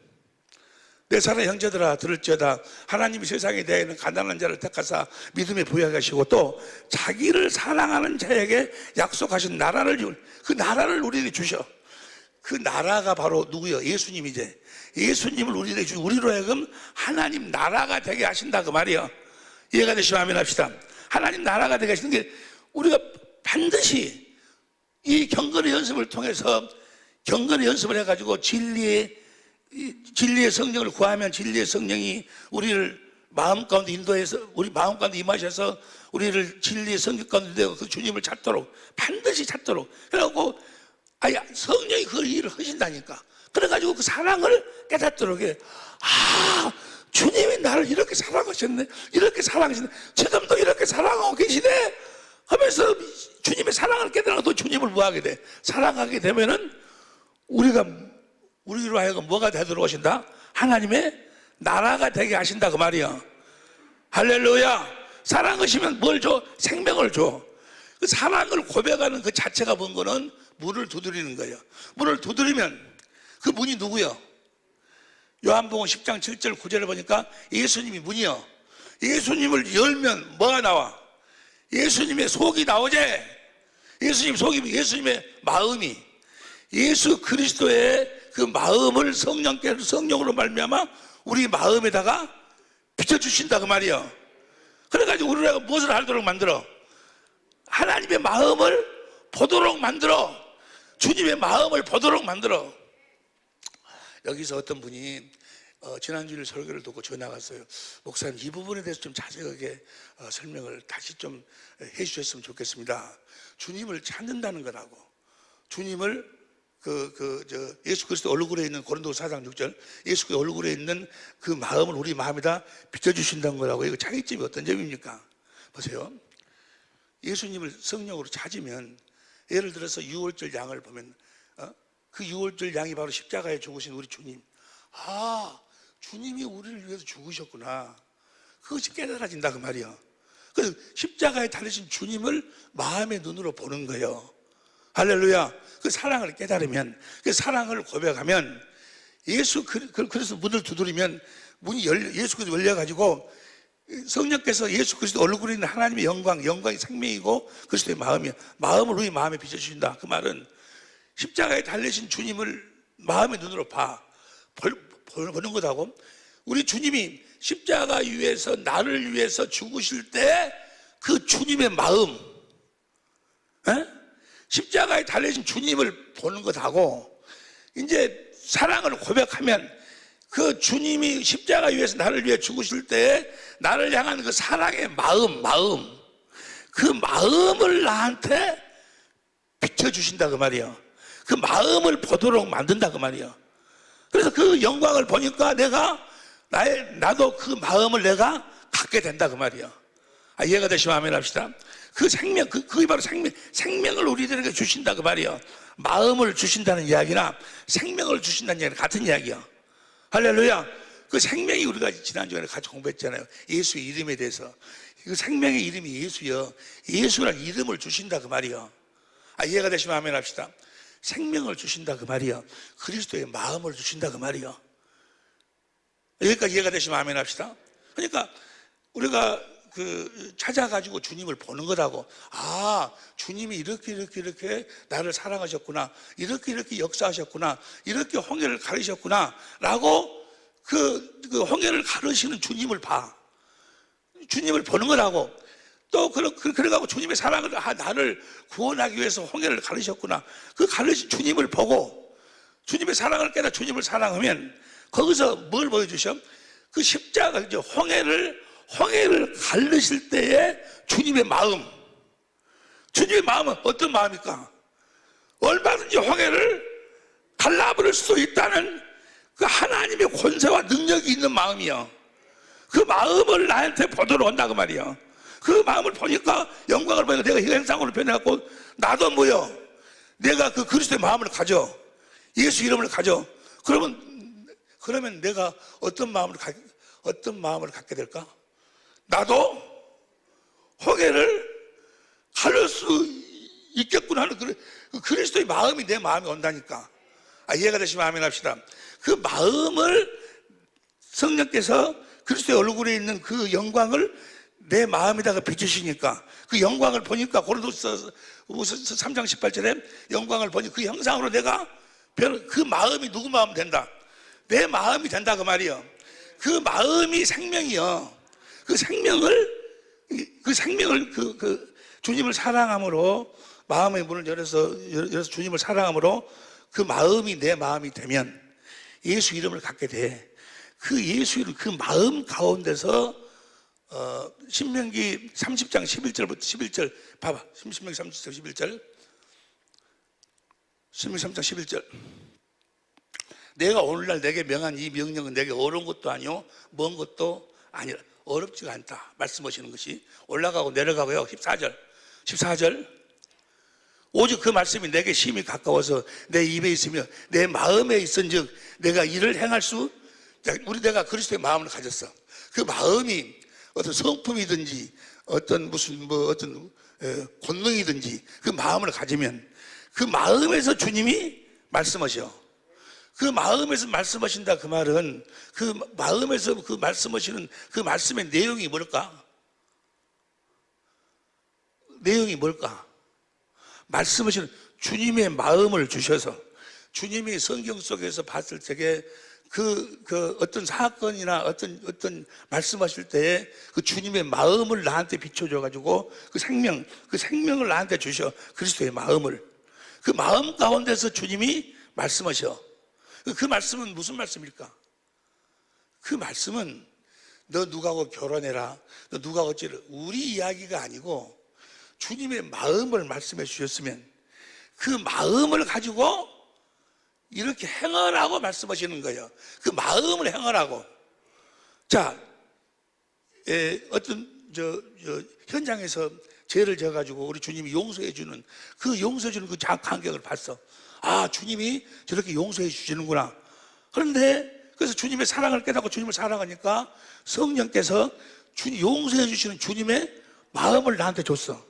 내 사랑의 형제들아 들을지어다 하나님이 세상에 대하여는 가난한 자를 택하사 믿음에 부여하시고 또 자기를 사랑하는 자에게 약속하신 나라를 그 나라를 우리에게 주셔. 그 나라가 바로 누구요? 예수님이지. 예수님을 우리에게 주시고 우리로 하여금 하나님 나라가 되게 하신다 그 말이요. 이해가 되시면 아멘 합시다. 하나님 나라가 되게 하시는 게 우리가 반드시 이 경건의 연습을 통해서 경건의 연습을 해가지고 진리의 성령을 구하면 진리의 성령이 우리를 마음 가운데 인도해서 우리 마음 가운데 임하셔서 우리를 진리의 성령 가운데 그 주님을 찾도록 반드시 찾도록 그래갖고 성령이 그 일을 하신다니까. 그래가지고 그 사랑을 깨닫도록 해. 아, 주님이 나를 이렇게 사랑하셨네, 이렇게 사랑하시네, 지금도 이렇게 사랑하고 계시네 하면서 주님의 사랑을 깨달아 또 주님을 뭐하게 돼? 사랑하게 되면은 우리로 하여금 뭐가 되도록 하신다? 하나님의 나라가 되게 하신다 그 말이야. 할렐루야. 사랑하시면 뭘 줘? 생명을 줘. 그 사랑을 고백하는 그 자체가 뭔 거는 문을 두드리는 거예요. 문을 두드리면 그 문이 누구요? 요한복음 10장 7절 9절을 보니까 예수님이 문이요. 예수님을 열면 뭐가 나와? 예수님의 속이 나오지. 예수님 속이 예수님의 마음이, 예수 그리스도의 그 마음을 성령으로 말미암아 우리 마음에다가 비춰주신다 그 말이에요. 그래가지고 우리가 무엇을 하도록 만들어? 하나님의 마음을 보도록 만들어. 주님의 마음을 보도록 만들어. 여기서 어떤 분이 지난주일 설교를 듣고 전화 왔어요. 목사님, 이 부분에 대해서 좀 자세하게 설명을 다시 좀 해주셨으면 좋겠습니다. 주님을 찾는다는 거라고. 주님을 예수 그리스도 얼굴에 있는 고린도서 4장 6절 예수 그리스도 얼굴에 있는 그 마음을 우리 마음에다 비춰주신다는 거라고. 이거 차이점이 어떤 점입니까? 보세요. 예수님을 성령으로 찾으면 예를 들어서 6월절 양을 보면 그 6월절 양이 바로 십자가에 죽으신 우리 주님. 아, 주님이 우리를 위해서 죽으셨구나. 그것이 깨달아진다 그 말이야. 그래서 십자가에 달리신 주님을 마음의 눈으로 보는 거예요. 할렐루야. 그 사랑을 깨달으면, 그 사랑을 고백하면, 그래서 문을 두드리면 문이 예수 그리스도 열려가지고 성령께서 예수 그리스도 얼굴에 있는 하나님의 영광이 생명이고 그리스도의 마음을 우리 마음에 비춰주신다. 그 말은 십자가에 달리신 주님을 마음의 눈으로 보는 것하고, 우리 주님이 십자가 위에서 나를 위해서 죽으실 때 그 주님의 마음, 십자가에 달리신 주님을 보는 것하고, 이제 사랑을 고백하면 그 주님이 십자가 위에서 나를 위해 죽으실 때 나를 향한 그 사랑의 마음, 그 마음을 나한테 비춰주신다 그 말이야. 그 마음을 보도록 만든다 그 말이야. 그래서 그 영광을 보니까 나도 그 마음을 내가 갖게 된다 그 말이야. 이해가 되시면 아멘 합시다. 그 생명, 그게 바로 생명을 우리들에게 주신다 그 말이야. 마음을 주신다는 이야기나 생명을 주신다는 이야기는 같은 이야기야. 할렐루야. 그 생명이 우리가 지난주에 같이 공부했잖아요. 예수의 이름에 대해서. 그 생명의 이름이 예수여. 예수라는 이름을 주신다 그 말이야. 이해가 되시면 아멘 합시다. 생명을 주신다 그 말이야. 그리스도의 마음을 주신다 그 말이야. 여기까지 이해가 되시면 아멘 합시다. 그러니까 우리가 찾아가지고 주님을 보는 거라고. 주님이 이렇게 나를 사랑하셨구나, 이렇게 역사하셨구나, 이렇게 홍해를 가르셨구나 라고 그 홍해를 가르시는 주님을 주님을 보는 거라고. 또 그래가지고 주님의 사랑을, 나를 구원하기 위해서 홍해를 가르셨구나, 그 가르신 주님을 보고 주님의 사랑을 깨달아 주님을 사랑하면 거기서 뭘 보여주셔? 그 십자가, 이제 홍해를 가르실 때의 주님의 마음은 어떤 마음입니까? 얼마든지 홍해를 갈라버릴 수 있다는 그 하나님의 권세와 능력이 있는 마음이야. 그 마음을 나한테 보도록 한다 그 말이야. 그 마음을 보니까, 영광을 보니까 내가 현상으로 변해갖고 나도 내가 그 그리스도의 마음을 가져, 예수 이름을 가져. 그러면 내가 어떤 마음을 갖게 될까? 나도 홍해를 가를 수 있겠구나 하는 그 그리스도의 마음이 내 마음에 온다니까. 이해가 되시면 아멘 합시다. 그 마음을 성령께서 그리스도의 얼굴에 있는 그 영광을 내 마음에다가 비추시니까, 그 영광을 보니까, 고린도서 3장 18절에 영광을 보니 그 형상으로 내가 그 마음이 누구 마음 된다? 내 마음이 된다 그 말이요. 그 마음이 생명이요. 그 생명을 주님을 사랑함으로, 마음의 문을 열어서 주님을 사랑함으로 그 마음이 내 마음이 되면 예수 이름을 갖게 돼. 그 예수 이름, 그 마음 가운데서 신명기 30장 11절부터 11절 봐봐. 신명기 30장 11절. 신명기 3장 11절. 내가 오늘날 내게 명한 이 명령은 내게 어려운 것도 아니요 먼 것도 아니라, 어렵지가 않다 말씀하시는 것이. 올라가고 내려가고요. 14절. 오직 그 말씀이 내게 심히 가까워서 내 입에 있으며 내 마음에 있은즉 내가 이를 행할 수. 내가 그리스도의 마음을 가졌어. 그 마음이 어떤 성품이든지 어떤 권능이든지 그 마음을 가지면 그 마음에서 주님이 말씀하셔. 그 마음에서 말씀하신다 그 말은, 그 마음에서 그 말씀하시는 그 말씀의 내용이 뭘까? 말씀하시는 주님의 마음을 주셔서, 주님이 성경 속에서 봤을 적에 그 어떤 사건이나 어떤 말씀하실 때에 그 주님의 마음을 나한테 비춰줘가지고 그 생명을 나한테 주셔. 그리스도의 마음을. 그 마음 가운데서 주님이 말씀하셔. 그 말씀은 무슨 말씀일까? 그 말씀은 너 누구하고 결혼해라, 너 누구하고 어찌를, 우리 이야기가 아니고 주님의 마음을 말씀해 주셨으면 그 마음을 가지고 이렇게 행하라고 말씀하시는 거예요. 그 마음을 행하라고. 자, 어떤 현장에서 죄를 져가지고 우리 주님이 용서해주는 그 간격을 봤어. 주님이 저렇게 용서해 주시는구나. 그런데 그래서 주님의 사랑을 깨닫고 주님을 사랑하니까 성령께서 용서해 주시는 주님의 마음을 나한테 줬어.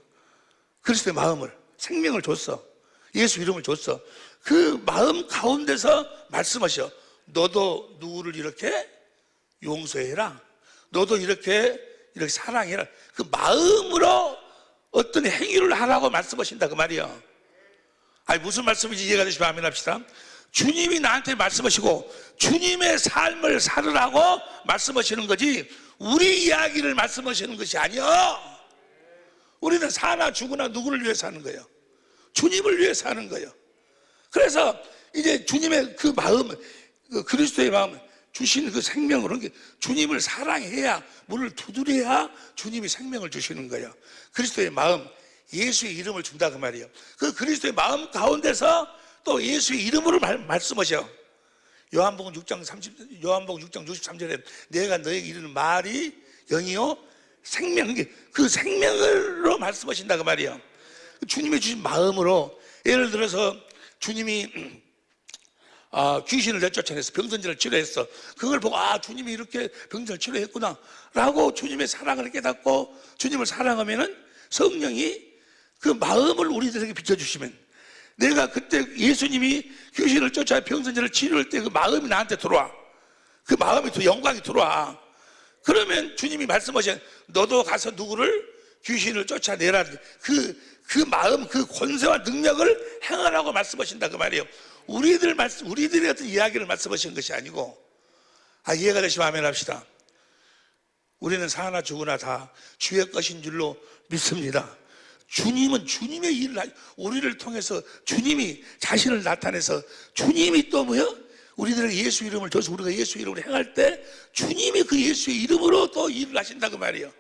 그리스도의 마음을, 생명을 줬어. 예수 이름을 줬어. 그 마음 가운데서 말씀하셔. 너도 누구를 이렇게 용서해라. 너도 이렇게 이렇게 사랑해라. 그 마음으로 어떤 행위를 하라고 말씀하신다 그 말이에요. 아니 무슨 말씀인지 이해가 되시면 아멘 합시다. 주님이 나한테 말씀하시고 주님의 삶을 살으라고 말씀하시는 거지 우리 이야기를 말씀하시는 것이 아니야. 우리는 사나 죽으나 누구를 위해 사는 거예요? 주님을 위해 사는 거예요. 그래서 이제 주님의 그 마음, 그 그리스도의 마음 주신 그 생명으로 주님을 사랑해야 문을 두드려야 주님이 생명을 주시는 거예요. 그리스도의 마음, 예수의 이름을 준다 그 말이에요. 그 그리스도의 마음 가운데서 또 예수의 이름으로 말씀하셔. 요한복음 6장 63절에 내가 너에게 이르는 말이 영이요 생명, 그 생명으로 말씀하신다 그 말이에요. 주님이 주신 마음으로 예를 들어서 주님이 귀신을 내쫓아내서 병선제를 치료했어. 그걸 보고 주님이 이렇게 병선을 치료했구나 라고 주님의 사랑을 깨닫고 주님을 사랑하면은 성령이 그 마음을 우리들에게 비춰주시면 내가 그때 예수님이 귀신을 쫓아 병선제를 치료할 때 그 마음이 나한테 들어와. 그 마음이 또 영광이 들어와. 그러면 주님이 말씀하신 너도 가서 누구를 귀신을 쫓아내라. 그 마음, 그 권세와 능력을 행하라고 말씀하신다 그 말이에요. 우리들의 어떤 이야기를 말씀하시는 것이 아니고, 이해가 되시면 아멘 합시다. 우리는 사나 죽으나 다 주의 것인 줄로 믿습니다. 주님은 주님의 일을, 우리를 통해서 주님이 자신을 나타내서 주님이 또 우리들에게 예수 이름을 줘서 우리가 예수 이름으로 행할 때 주님이 그 예수의 이름으로 또 일을 하신다 그 말이에요.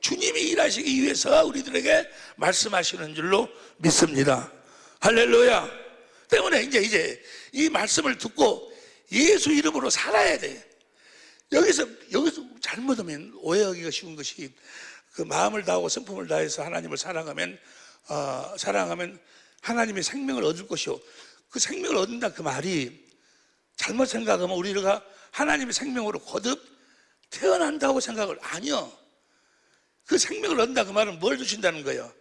주님이 일하시기 위해서 우리들에게 말씀하시는 줄로 믿습니다. 할렐루야. 때문에 이제 이 말씀을 듣고 예수 이름으로 살아야 돼. 여기서 잘못하면 오해하기가 쉬운 것이 그 마음을 다하고 성품을 다해서 하나님을 사랑하면 하나님의 생명을 얻을 것이요. 그 생명을 얻는다 그 말이 잘못 생각하면 우리가 하나님의 생명으로 거듭 태어난다고 생각을 아니요. 그 생명을 얻는다 그 말은 뭘 주신다는 거예요?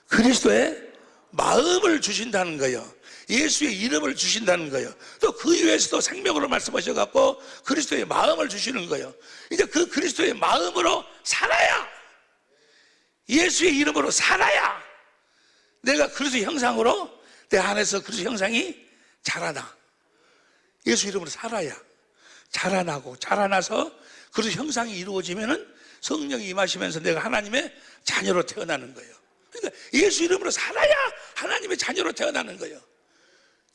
그리스도의 마음을 주신다는 거예요. 예수의 이름을 주신다는 거예요. 또 그 이외에서도 생명으로 말씀하셔갖고 그리스도의 마음을 주시는 거예요. 이제 그 그리스도의 마음으로 살아야, 예수의 이름으로 살아야 내가 그리스도의 형상으로 내 안에서 그리스도의 형상이 자라나. 예수 이름으로 살아야 자라나고, 자라나서 그리스도의 형상이 이루어지면은 성령이 임하시면서 내가 하나님의 자녀로 태어나는 거예요. 그러니까 예수 이름으로 살아야 하나님의 자녀로 태어나는 거예요.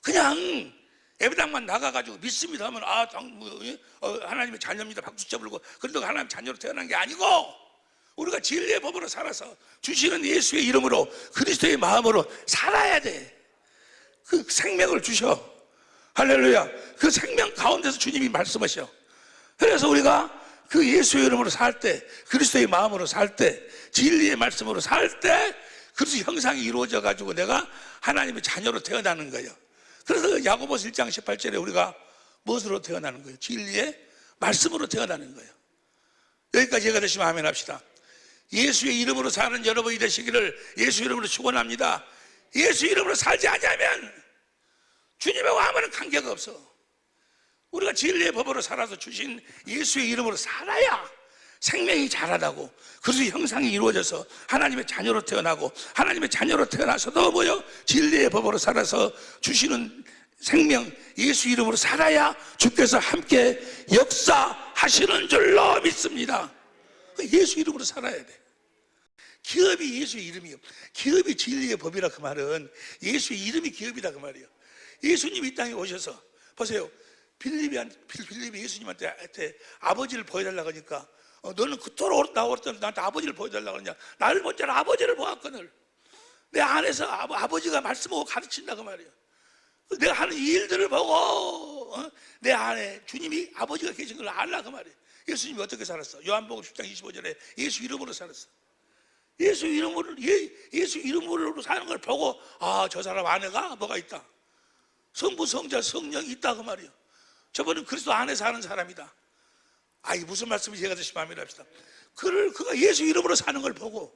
그냥 예배당만 나가가지고 믿습니다 하면 하나님의 자녀입니다 박수 쳐부르고 그래도 하나님 자녀로 태어난 게 아니고, 우리가 진리의 법으로 살아서 주시는 예수의 이름으로 그리스도의 마음으로 살아야 돼. 그 생명을 주셔. 할렐루야. 그 생명 가운데서 주님이 말씀하셔. 그래서 우리가 그 예수의 이름으로 살 때, 그리스도의 마음으로 살 때, 진리의 말씀으로 살 때 그리스도 형상이 이루어져 가지고 내가 하나님의 자녀로 태어나는 거예요. 그래서 야고보서 1장 18절에 우리가 무엇으로 태어나는 거예요? 진리의 말씀으로 태어나는 거예요. 여기까지 이해가 되시면 아멘 합시다. 예수의 이름으로 사는 여러분이 되시기를 예수 이름으로 축원합니다. 예수 이름으로 살지 않으면 주님하고 아무런 관계가 없어. 우리가 진리의 법으로 살아서 주신 예수의 이름으로 살아야 생명이 자라나고 그리스도의 형상이 이루어져서 하나님의 자녀로 태어나고, 하나님의 자녀로 태어나서도 진리의 법으로 살아서 주시는 생명 예수 이름으로 살아야 주께서 함께 역사하시는 줄로 믿습니다. 예수 이름으로 살아야 돼. 기업이 예수의 이름이요. 기업이 진리의 법이라 그 말은 예수의 이름이 기업이다 그 말이에요. 예수님이 이 땅에 오셔서 보세요. 빌립이 예수님한테 아버지를 보여달라고 하니까 너는 그토록 나오랬더니 나한테 아버지를 보여달라고 하느냐. 나를 본 자는 아버지를 보았거늘. 내 안에서 아버지가 말씀하고 가르친다 그 말이에요. 내가 하는 일들을 보고 내 안에 주님이 아버지가 계신 걸 알라 그 말이에요. 예수님이 어떻게 살았어? 요한복음 10장 25절에 예수 이름으로 살았어. 예수 이름으로 사는 걸 보고 저 사람 안에가 뭐가 있다. 성부, 성자, 성령이 있다 그 말이에요. 저분은 그리스도 안에 사는 사람이다. 이게 무슨 말씀인지 제가 다시 마음에 합시다. 그가 예수 이름으로 사는 걸 보고,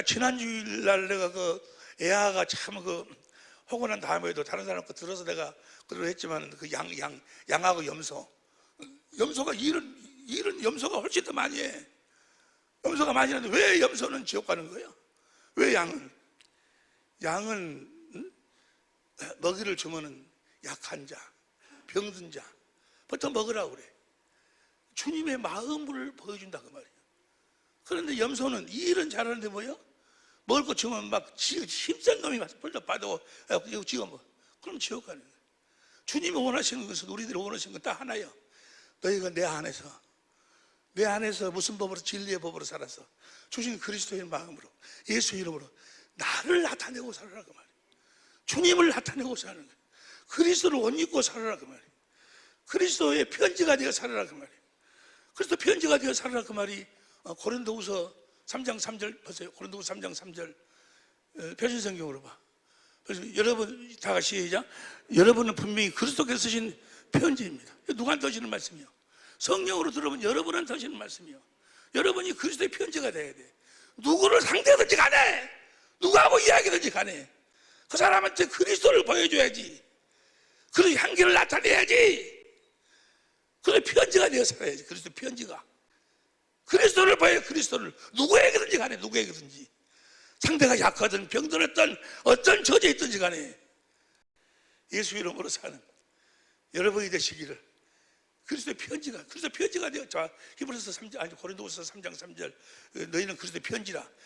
지난 주일날 내가 애아가 참 호곤한 다음에도 다른 사람 거 들어서 내가 그대로 했지만 양하고 염소가 일은 염소가 훨씬 더 많이 해. 염소가 많이 나는데 왜 염소는 지옥 가는 거예요? 왜 양은 먹이를 주면은 약한 자, 병든 자 부터 먹으라고 그래. 주님의 마음을 보여준다 그 말이에요. 그런데 염소는 이 일은 잘하는데 뭐요? 먹을 거 주면 막 힘센 놈이 와서 벌떡 받고 이거 지금 뭐 그럼 지옥 가는 거예요. 주님이 원하시는 것은, 우리들이 원하시는 건 딱 하나예요. 너희가 내 안에서 무슨 법으로? 진리의 법으로 살아서 주신 그리스도의 마음으로 예수 이름으로 나를 나타내고 살아라 그 말이에요. 주님을 나타내고 사는 거예요. 그리스도를 옷 입고 살아라 그 말이에요. 그리스도의 편지가 되어 살아라 그 말이에요. 그리스도 편지가 되어 살아라 그 말이 고린도후서 3장 3절 보세요. 고린도후서 3장 3절 표준성경으로 봐. 그래서 여러분 다 같이 시작. 여러분은 분명히 그리스도께서 쓰신 편지입니다. 누구한테 쓰시는 말씀이요? 성령으로 들어보면 여러분한테 쓰시는 말씀이요. 여러분이 그리스도의 편지가 돼야 돼. 누구를 상대하든지 간에, 누구하고 이야기든지 간에 그 사람한테 그리스도를 보여줘야지. 그리고 향기를 나타내야지. 그리고 편지가 되어 살아야지. 그리스도 편지가. 그리스도를 보여. 그리스도를 누구에게든지 간에, 누구에게든지 상대가 약하든 병들었든 어떤 처지에 있든지 간에 예수 이름으로 사는 여러분이 되시기를. 그리스도의 편지가 되어. 자, 히브리서 3장, 아니 고린도후서 3장 3절 너희는 그리스도의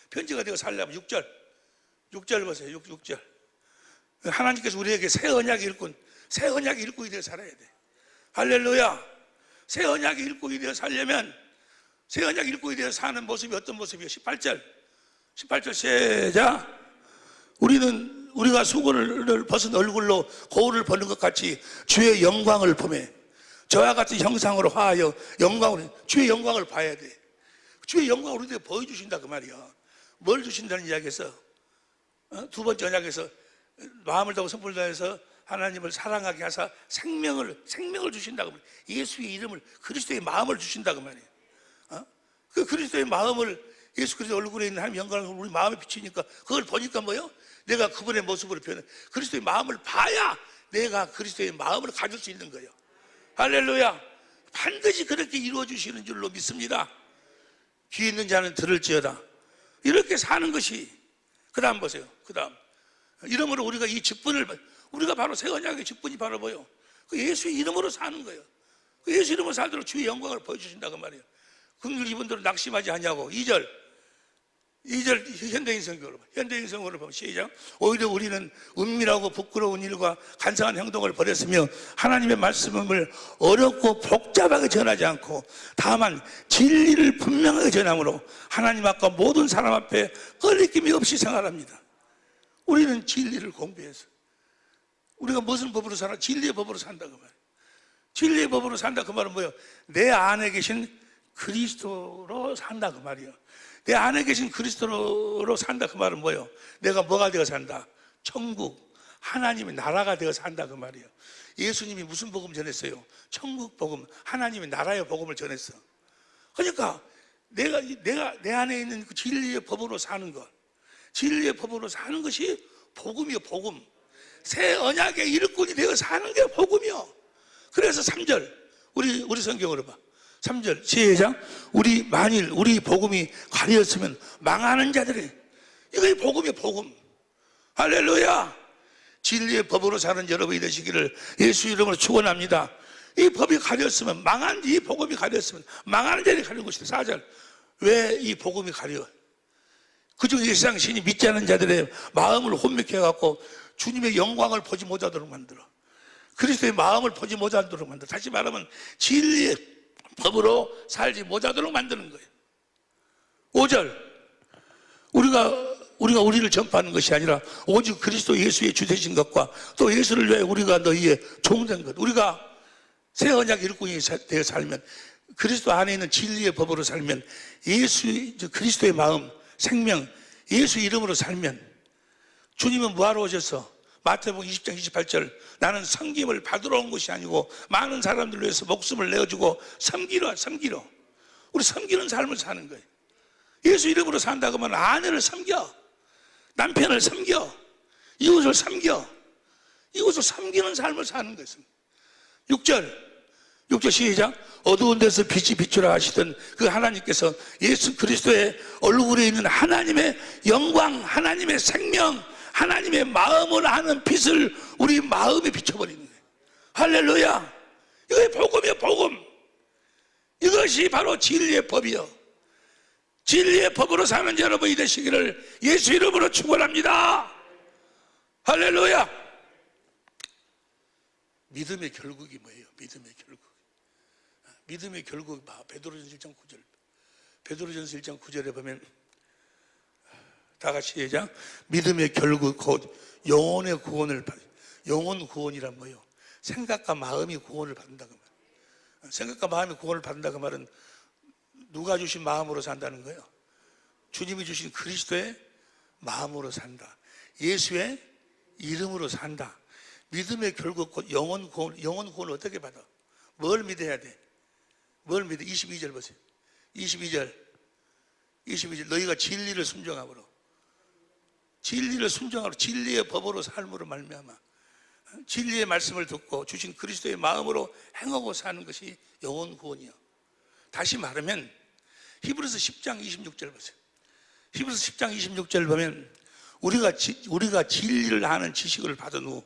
편지가 되어 살려면 6절 보세요. 6절 하나님께서 우리에게 새 언약의 일꾼이 되어 살아야 돼. 할렐루야. 새 언약의 일꾼이 되어 살려면, 새 언약의 일꾼이 되어 사는 모습이 어떤 모습이에요? 18절 시작. 우리가 수건을 벗은 얼굴로 거울을 보는 것 같이 주의 영광을 보매 저와 같은 형상으로 화하여 주의 영광을 봐야 돼. 주의 영광을 우리에게 보여주신다 그 말이야. 뭘 주신다는 이야기에서 두 번째 언약에서 마음을 다하고 성품을 다해서 하나님을 사랑하게 하사 생명을 주신다 그 말이야. 예수의 이름을, 그리스도의 마음을 주신다 그 말이야. 그 그리스도의 마음을, 예수 그리스도 얼굴에 있는 하나님 영광을 우리 마음에 비치니까 그걸 보니까 뭐요? 내가 그분의 모습으로 표현해. 그리스도의 마음을 봐야 내가 그리스도의 마음을 가질 수 있는 거예요. 할렐루야. 반드시 그렇게 이루어 주시는 줄로 믿습니다. 귀 있는 자는 들을지어다. 이렇게 사는 것이. 그 다음 보세요. 그 다음 이름으로 우리가 이 직분을, 우리가 바로 새 언약의 직분이 바로 뭐요? 그 예수의 이름으로 사는 거예요. 그 예수 이름으로 살도록 주의 영광을 보여주신다 그 말이에요. 긍휼 이분들은 낙심하지 않냐고. 2절 현대인성으로 보면 시작. 오히려 우리는 은밀하고 부끄러운 일과 간사한 행동을 버렸으며 하나님의 말씀을 어렵고 복잡하게 전하지 않고 다만 진리를 분명하게 전함으로 하나님 앞과 모든 사람 앞에 꺼리낌이 없이 생활합니다. 우리는 진리를 공부해서, 우리가 무슨 법으로 살아? 진리의 법으로 산다 그 말이에요. 진리의 법으로 산다 그 말은 뭐예요? 내 안에 계신 그리스도로 산다 그 말이에요. 내 안에 계신 그리스도로 산다 그 말은 뭐예요? 내가 뭐가 되어 산다? 천국, 하나님의 나라가 되어 산다 그 말이에요. 예수님이 무슨 복음 전했어요? 천국 복음, 하나님의 나라의 복음을 전했어. 그러니까 내가 내 안에 있는 그 진리의 법으로 사는 것, 진리의 법으로 사는 것이 복음이요, 복음. 새 언약의 일꾼이 되어 사는 게 복음이요. 그래서 3절 우리 성경으로 봐. 3절 시작. 만일 우리 복음이 가려졌으면 망하는 자들이, 이거 복음이에요, 복음. 할렐루야. 진리의 법으로 사는 여러분이 되시기를 예수 이름으로 축원합니다. 이 법이 가렸으면, 이 복음이 가렸으면 망하는 자들이 가린 것이다. 4절 왜 이 복음이 가려? 그중 이 세상 신이 믿지 않는 자들의 마음을 혼미케 해갖고 주님의 영광을 보지 못하도록 만들어. 그리스도의 마음을 보지 못하도록 만들어. 다시 말하면 진리의 법으로 살지 못하도록 만드는 거예요. 5절 우리를 전파하는 것이 아니라 오직 그리스도 예수의 주 되신 것과 또 예수를 위해 우리가 너희의 종된 것. 우리가 새 언약 일꾼이 되어 살면, 그리스도 안에 있는 진리의 법으로 살면, 그리스도의 마음, 생명, 예수 이름으로 살면, 주님은 뭐하러 오셔서 마태복음 20장 28절 나는 섬김을 받으러 온 것이 아니고 많은 사람들을 위해서 목숨을 내어주고 섬기러. 우리 섬기는 삶을 사는 거예요. 예수 이름으로 산다고 하면 아내를 섬겨, 남편을 섬겨, 이웃을 섬기는 삶을 사는 것입니다. 6절 6절 시작. 어두운 데서 빛이 비추라 하시던 그 하나님께서 예수 그리스도의 얼굴에 있는 하나님의 영광, 하나님의 생명, 하나님의 마음을 아는 빛을 우리 마음에 비춰버리는 거예요. 할렐루야. 이게 복음이에요. 복음. 이것이 바로 진리의 법이요, 진리의 법으로 사는 여러분이 되시기를 예수 이름으로 축원합니다. 할렐루야. 믿음의 결국이 뭐예요? 믿음의 결국. 믿음의 결국 봐. 베드로전서 1장 9절. 베드로전서 1장 9절에 보면 다 같이 시작. 믿음의 결국 곧 영혼의 구원을 받. 영혼 구원이란 뭐예요? 생각과 마음이 구원을 받는다고 말. 생각과 마음이 구원을 받는다고 말은 누가 주신 마음으로 산다는 거예요? 주님이 주신 그리스도의 마음으로 산다. 예수의 이름으로 산다. 믿음의 결국 곧 영혼 구원. 영혼 구원을 어떻게 받아? 뭘 믿어야 돼? 뭘 믿어? 22절 보세요. 22절 너희가 진리를 순종함으로, 진리를 순종함으로, 진리의 법으로 삶으로 말미암아 진리의 말씀을 듣고 주신 그리스도의 마음으로 행하고 사는 것이 영혼 구원이요. 다시 말하면 히브리서 10장 26절 보세요. 히브리서 10장 26절 보면 우리가 진리를 아는 지식을 받은 후,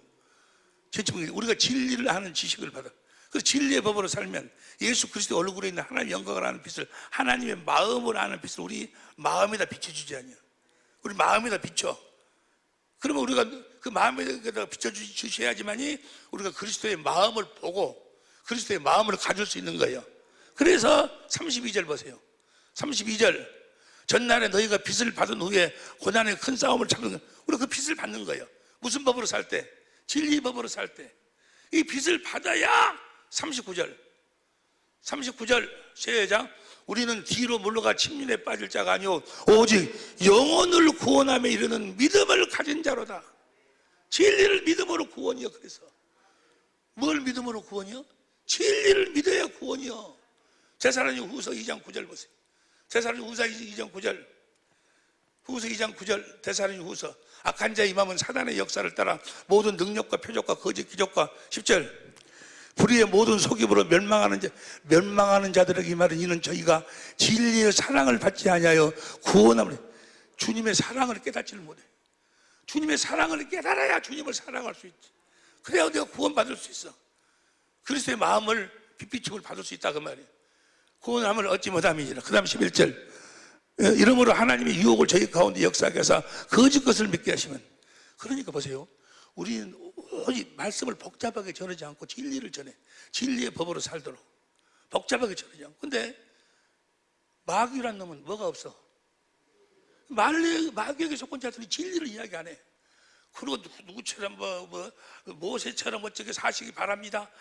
우리가 진리를 아는 지식을 받아. 그 진리의 법으로 살면 예수 그리스도 얼굴에 있는 하나님의 영광을 아는 빛을, 하나님의 마음을 아는 빛을 우리 마음에다 비춰주지 않냐. 우리 마음에다 비춰. 그러면 우리가 그 마음에다 비춰주셔야지만이 우리가 그리스도의 마음을 보고 그리스도의 마음을 가질 수 있는 거예요. 그래서 32절 보세요. 32절 전날에 너희가 빛을 받은 후에 고난의 큰 싸움을 참는, 우리가 그 빛을 받는 거예요. 무슨 법으로 살 때? 진리 법으로 살 때. 이 빛을 받아야 39절 시작. 우리는 뒤로 물러가 침륜에 빠질 자가 아니오 오직 영혼을 구원함에 이르는 믿음을 가진 자로다. 진리를 믿음으로 구원이요. 그래서 뭘 믿음으로 구원이요? 진리를 믿어야 구원이요. 데살로니가후서 2장 9절 보세요. 데살로니가후서 2장 9절. 후서 2장 9절 데살로니가후서. 악한 자의 임함은 사단의 역사를 따라 모든 능력과 표적과 거짓 기적과 10절 불의의 모든 속임으로 멸망하는 자들에게 이 말은 이는 저희가 진리의 사랑을 받지 아니하여 구원함을. 주님의 사랑을 깨닫지를 못해. 주님의 사랑을 깨달아야 주님을 사랑할 수 있지. 그래야 내가 구원받을 수 있어. 그리스도의 마음을 빛비춤을 받을 수 있다 그 말이에요. 구원함을 얻지 못함이니라. 그 다음 11절 이러므로 하나님의 유혹을 저희 가운데 역사하게 하사 거짓 것을 믿게 하시면. 그러니까 보세요, 우리는 오직 말씀을 복잡하게 전하지 않고 진리를 전해. 진리의 법으로 살도록 복잡하게 전하지 않고. 근데 마귀란 놈은 뭐가 없어? 마귀에게 속한 자들이 진리를 이야기 안 해. 그리고 누구처럼 모세처럼 어떻게 사시기 바랍니다.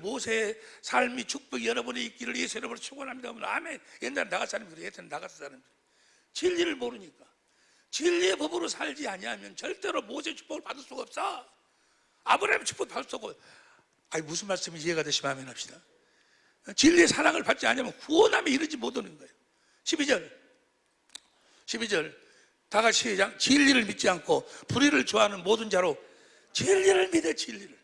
모세의 삶이 축복이 여러분의 있기를 예수 이름으로 축원합니다. 아멘. 옛날에 나가 사람이 그래. 옛날에 나가서 사람이 진리를 모르니까. 진리의 법으로 살지 아니하면 절대로 모세 축복을 받을 수가 없어. 아브라함의 축복을 받을 수가 없고. 아니 무슨 말씀인지 이해가 되시면 아멘 합시다. 진리의 사랑을 받지 않으면 구원함에 이르지 못하는 거예요. 12절 다 같이 시작. 진리를 믿지 않고 불의를 좋아하는 모든 자로 진리를 믿어. 진리를.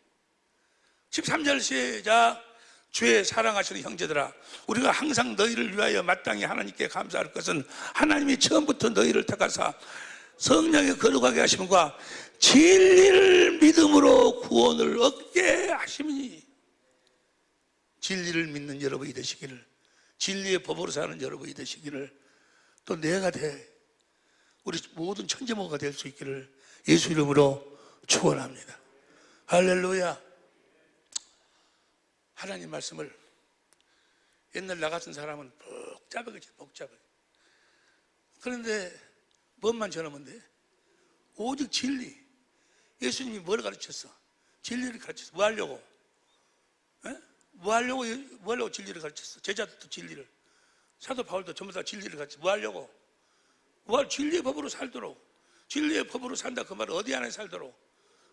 13절 시작. 주의 사랑하시는 형제들아, 우리가 항상 너희를 위하여 마땅히 하나님께 감사할 것은 하나님이 처음부터 너희를 택하사 성령의 거룩하게 하심과 진리를 믿음으로 구원을 얻게 하심이니. 진리를 믿는 여러분이 되시기를, 진리의 법으로 사는 여러분이 되시기를, 또 내가 우리 모든 천재모가 될 수 있기를 예수 이름으로 축원합니다. 할렐루야. 하나님 말씀을 옛날 나 같은 사람은 복잡하게. 그런데 뭔만 전하면 돼? 오직 진리. 예수님이 뭘 가르쳤어? 진리를 가르쳤어. 뭐 하려고? 뭐 하려고 진리를 가르쳤어? 제자들도 진리를, 사도 바울도 전부 다 진리를 가르쳤어. 뭐 하려고? 진리의 법으로 살도록. 진리의 법으로 산다 그 말은 어디 안에 살도록?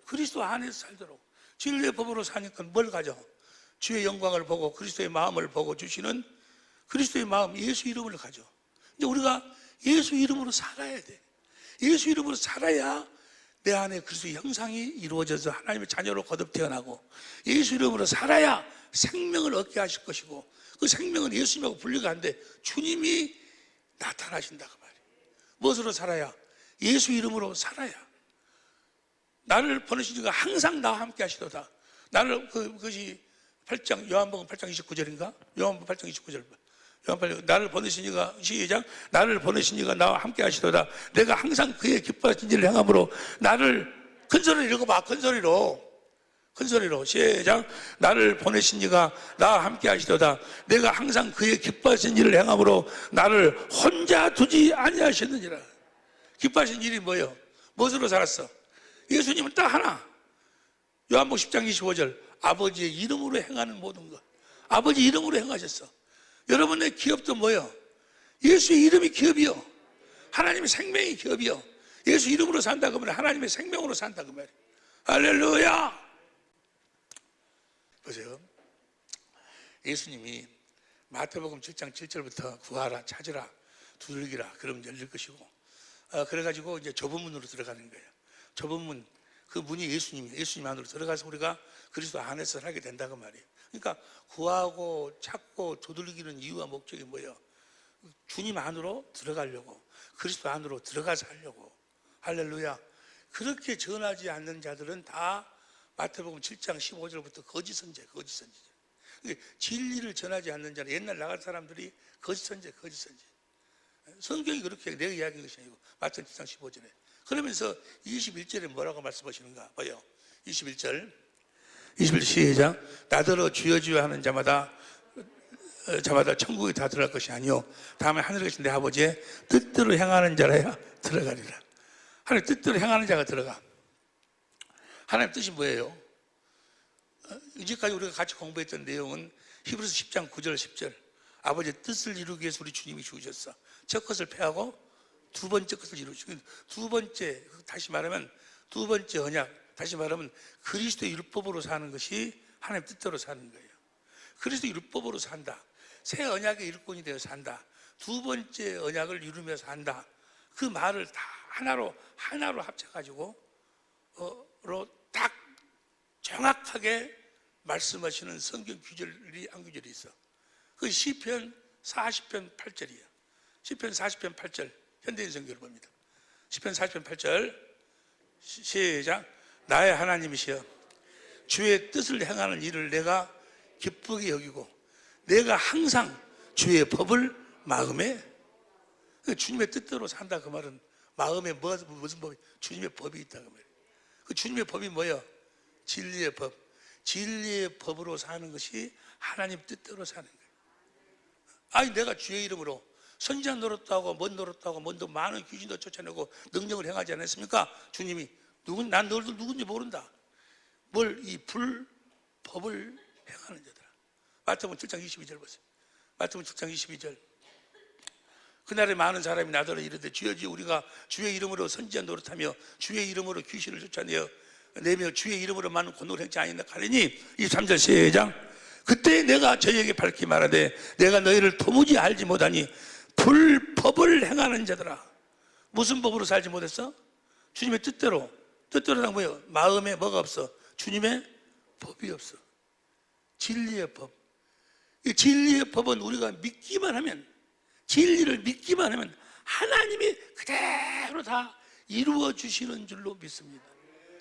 그리스도 안에서 살도록. 진리의 법으로 사니까 뭘 가져? 주의 영광을 보고 그리스도의 마음을 보고 주시는 그리스도의 마음, 예수 이름을 가져. 이제 우리가 예수 이름으로 살아야 돼. 예수 이름으로 살아야 내 안에 그리스도의 형상이 이루어져서 하나님의 자녀로 거듭 태어나고 예수 이름으로 살아야 생명을 얻게 하실 것이고, 그 생명은 예수님하고 분리가 안 돼. 주님이 나타나신다고 말이에요. 무엇으로 살아야? 예수 이름으로 살아야. 나를 보내신 이가 항상 나와 함께 하시도다. 나를 그것이 8장 요한복음 8장 29절인가? 요한복음 8장 29절. 나를 보내신 이가, 시작, 나를 보내신 이가 나와 함께 하시도다. 내가 항상 그의 기뻐하신 일을 행함으로 나를, 큰 소리로 읽어봐. 큰 소리로 시작. 나를 보내신 이가 나와 함께 하시도다. 내가 항상 그의 기뻐하신 일을 행함으로 나를 혼자 두지 아니하셨느니라. 기뻐하신 일이 뭐예요? 무엇으로 살았어? 예수님은 딱 하나. 요한복음 10장 25절. 아버지의 이름으로 행하는 모든 것. 아버지 이름으로 행하셨어. 여러분의 기업도 뭐예요? 예수의 이름이 기업이요. 하나님의 생명이 기업이요. 예수 이름으로 산다 그러면 하나님의 생명으로 산다 그 말이에요. 할렐루야. 보세요. 예수님이 마태복음 7장 7절부터 구하라, 찾으라, 두들기라, 그러면 열릴 것이고, 그래가지고 이제 좁은 문으로 들어가는 거예요. 좁은 문, 그 문이 예수님 안으로 들어가서 우리가 그리스도 안에서 살게 된다고 말이에요. 그러니까 구하고 찾고 두들기는 이유와 목적이 뭐예요? 주님 안으로 들어가려고, 그리스도 안으로 들어가서 하려고. 할렐루야. 그렇게 전하지 않는 자들은 다 마태복음 7장 15절부터 거짓 선지. 진리를 전하지 않는 자는 옛날 나갈 사람들이 거짓 선지. 성경이 그렇게 내가 이야기한 것이 아니고 마태복음 7장 15절에. 그러면서 21절에 뭐라고 말씀하시는가 봐요. 21절 시작. 나더러 주여 주여 하는 자마다 천국에 다 들어갈 것이 아니요 다음에 하늘에 계신 내 아버지의 뜻대로 행하는 자라야 들어가리라. 하나님 뜻대로 행하는 자가 들어가. 하나님 뜻이 뭐예요? 이제까지 우리가 같이 공부했던 내용은 히브리서 10장 9절 10절. 아버지의 뜻을 이루기 위해서 우리 주님이 죽으셨어. 첫 것을 패하고 두 번째 것을 이루시고, 두 번째, 다시 말하면 두 번째 언약, 다시 말하면 그리스도의 율법으로 사는 것이 하나님 뜻대로 사는 거예요. 그리스도 율법으로 산다. 새 언약의 일꾼이 되어 산다. 두 번째 언약을 이루며 산다. 그 말을 다 하나로 합쳐가지고 딱 정확하게 말씀하시는 성경 규절이 한 규절이 있어. 그 시편 40편 8절이에요. 시편 40편 8절 현대인 성경을 봅니다. 시편 40편 8절 시작. 나의 하나님이시여 주의 뜻을 행하는 일을 내가 기쁘게 여기고 내가 항상 주의 법을 마음에, 주님의 뜻대로 산다 그 말은 마음에 무슨 법이? 주님의 법이 있다 그 말이에요. 그 주님의 법이 뭐예요? 진리의 법. 진리의 법으로 사는 것이 하나님 뜻대로 사는 거예요. 아니 내가 주의 이름으로 선지자 노릇도 하고 뭔 노릇도 하고 뭔도 많은 귀신도 쫓아내고 능력을 행하지 않았습니까? 주님이 난 너희들 누군지 모른다. 뭘 이 불법을 행하는 자들아. 마태복음 7장 22절 보세요. 마태복음 7장 22절. 그날에 많은 사람이 나더러 이르되 주여 주여 우리가 주의 이름으로 선지자 노릇하며 주의 이름으로 귀신을 쫓아내며 주의 이름으로 많은 권능을 행치 아니나 가리니 23절 시작. 그때 내가 저희에게 밝히 말하되 내가 너희를 도무지 알지 못하니 불법을 행하는 자들아. 무슨 법으로 살지 못했어? 주님의 뜻대로는 뭐예요? 마음에 뭐가 없어? 주님의 법이 없어. 진리의 법. 이 진리의 법은 우리가 믿기만 하면, 진리를 믿기만 하면 하나님이 그대로 다 이루어 주시는 줄로 믿습니다.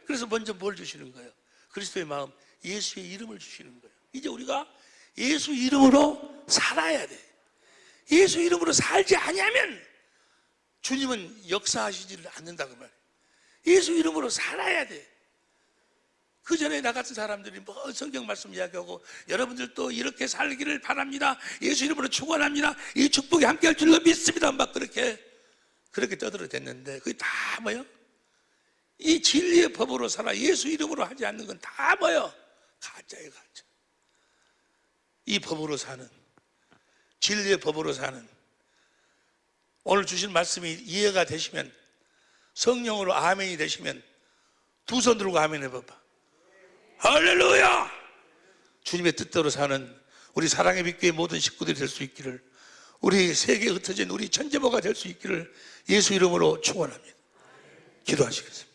그래서 먼저 뭘 주시는 거예요? 그리스도의 마음, 예수의 이름을 주시는 거예요. 이제 우리가 예수 이름으로 살아야 돼. 예수 이름으로 살지 아니하면 주님은 역사하시지를 않는다고 말이에요. 예수 이름으로 살아야 돼. 그 전에 나 같은 사람들이 뭐 성경 말씀 이야기하고 여러분들도 이렇게 살기를 바랍니다. 예수 이름으로 축원합니다. 이 축복이 함께할 줄로 믿습니다. 막 그렇게 떠들어댔는데 그게 다 뭐예요? 이 진리의 법으로 살아 예수 이름으로 하지 않는 건 다 뭐예요? 가짜예요, 가짜. 이 법으로 사는, 진리의 법으로 사는, 오늘 주신 말씀이 이해가 되시면, 성령으로 아멘이 되시면 두 손 들고 아멘 해봐봐. 할렐루야! 주님의 뜻대로 사는 우리 사랑의 빛교회 모든 식구들이 될 수 있기를, 우리 세계에 흩어진 우리 천재모가 될 수 있기를 예수 이름으로 축원합니다. 기도하시겠습니다.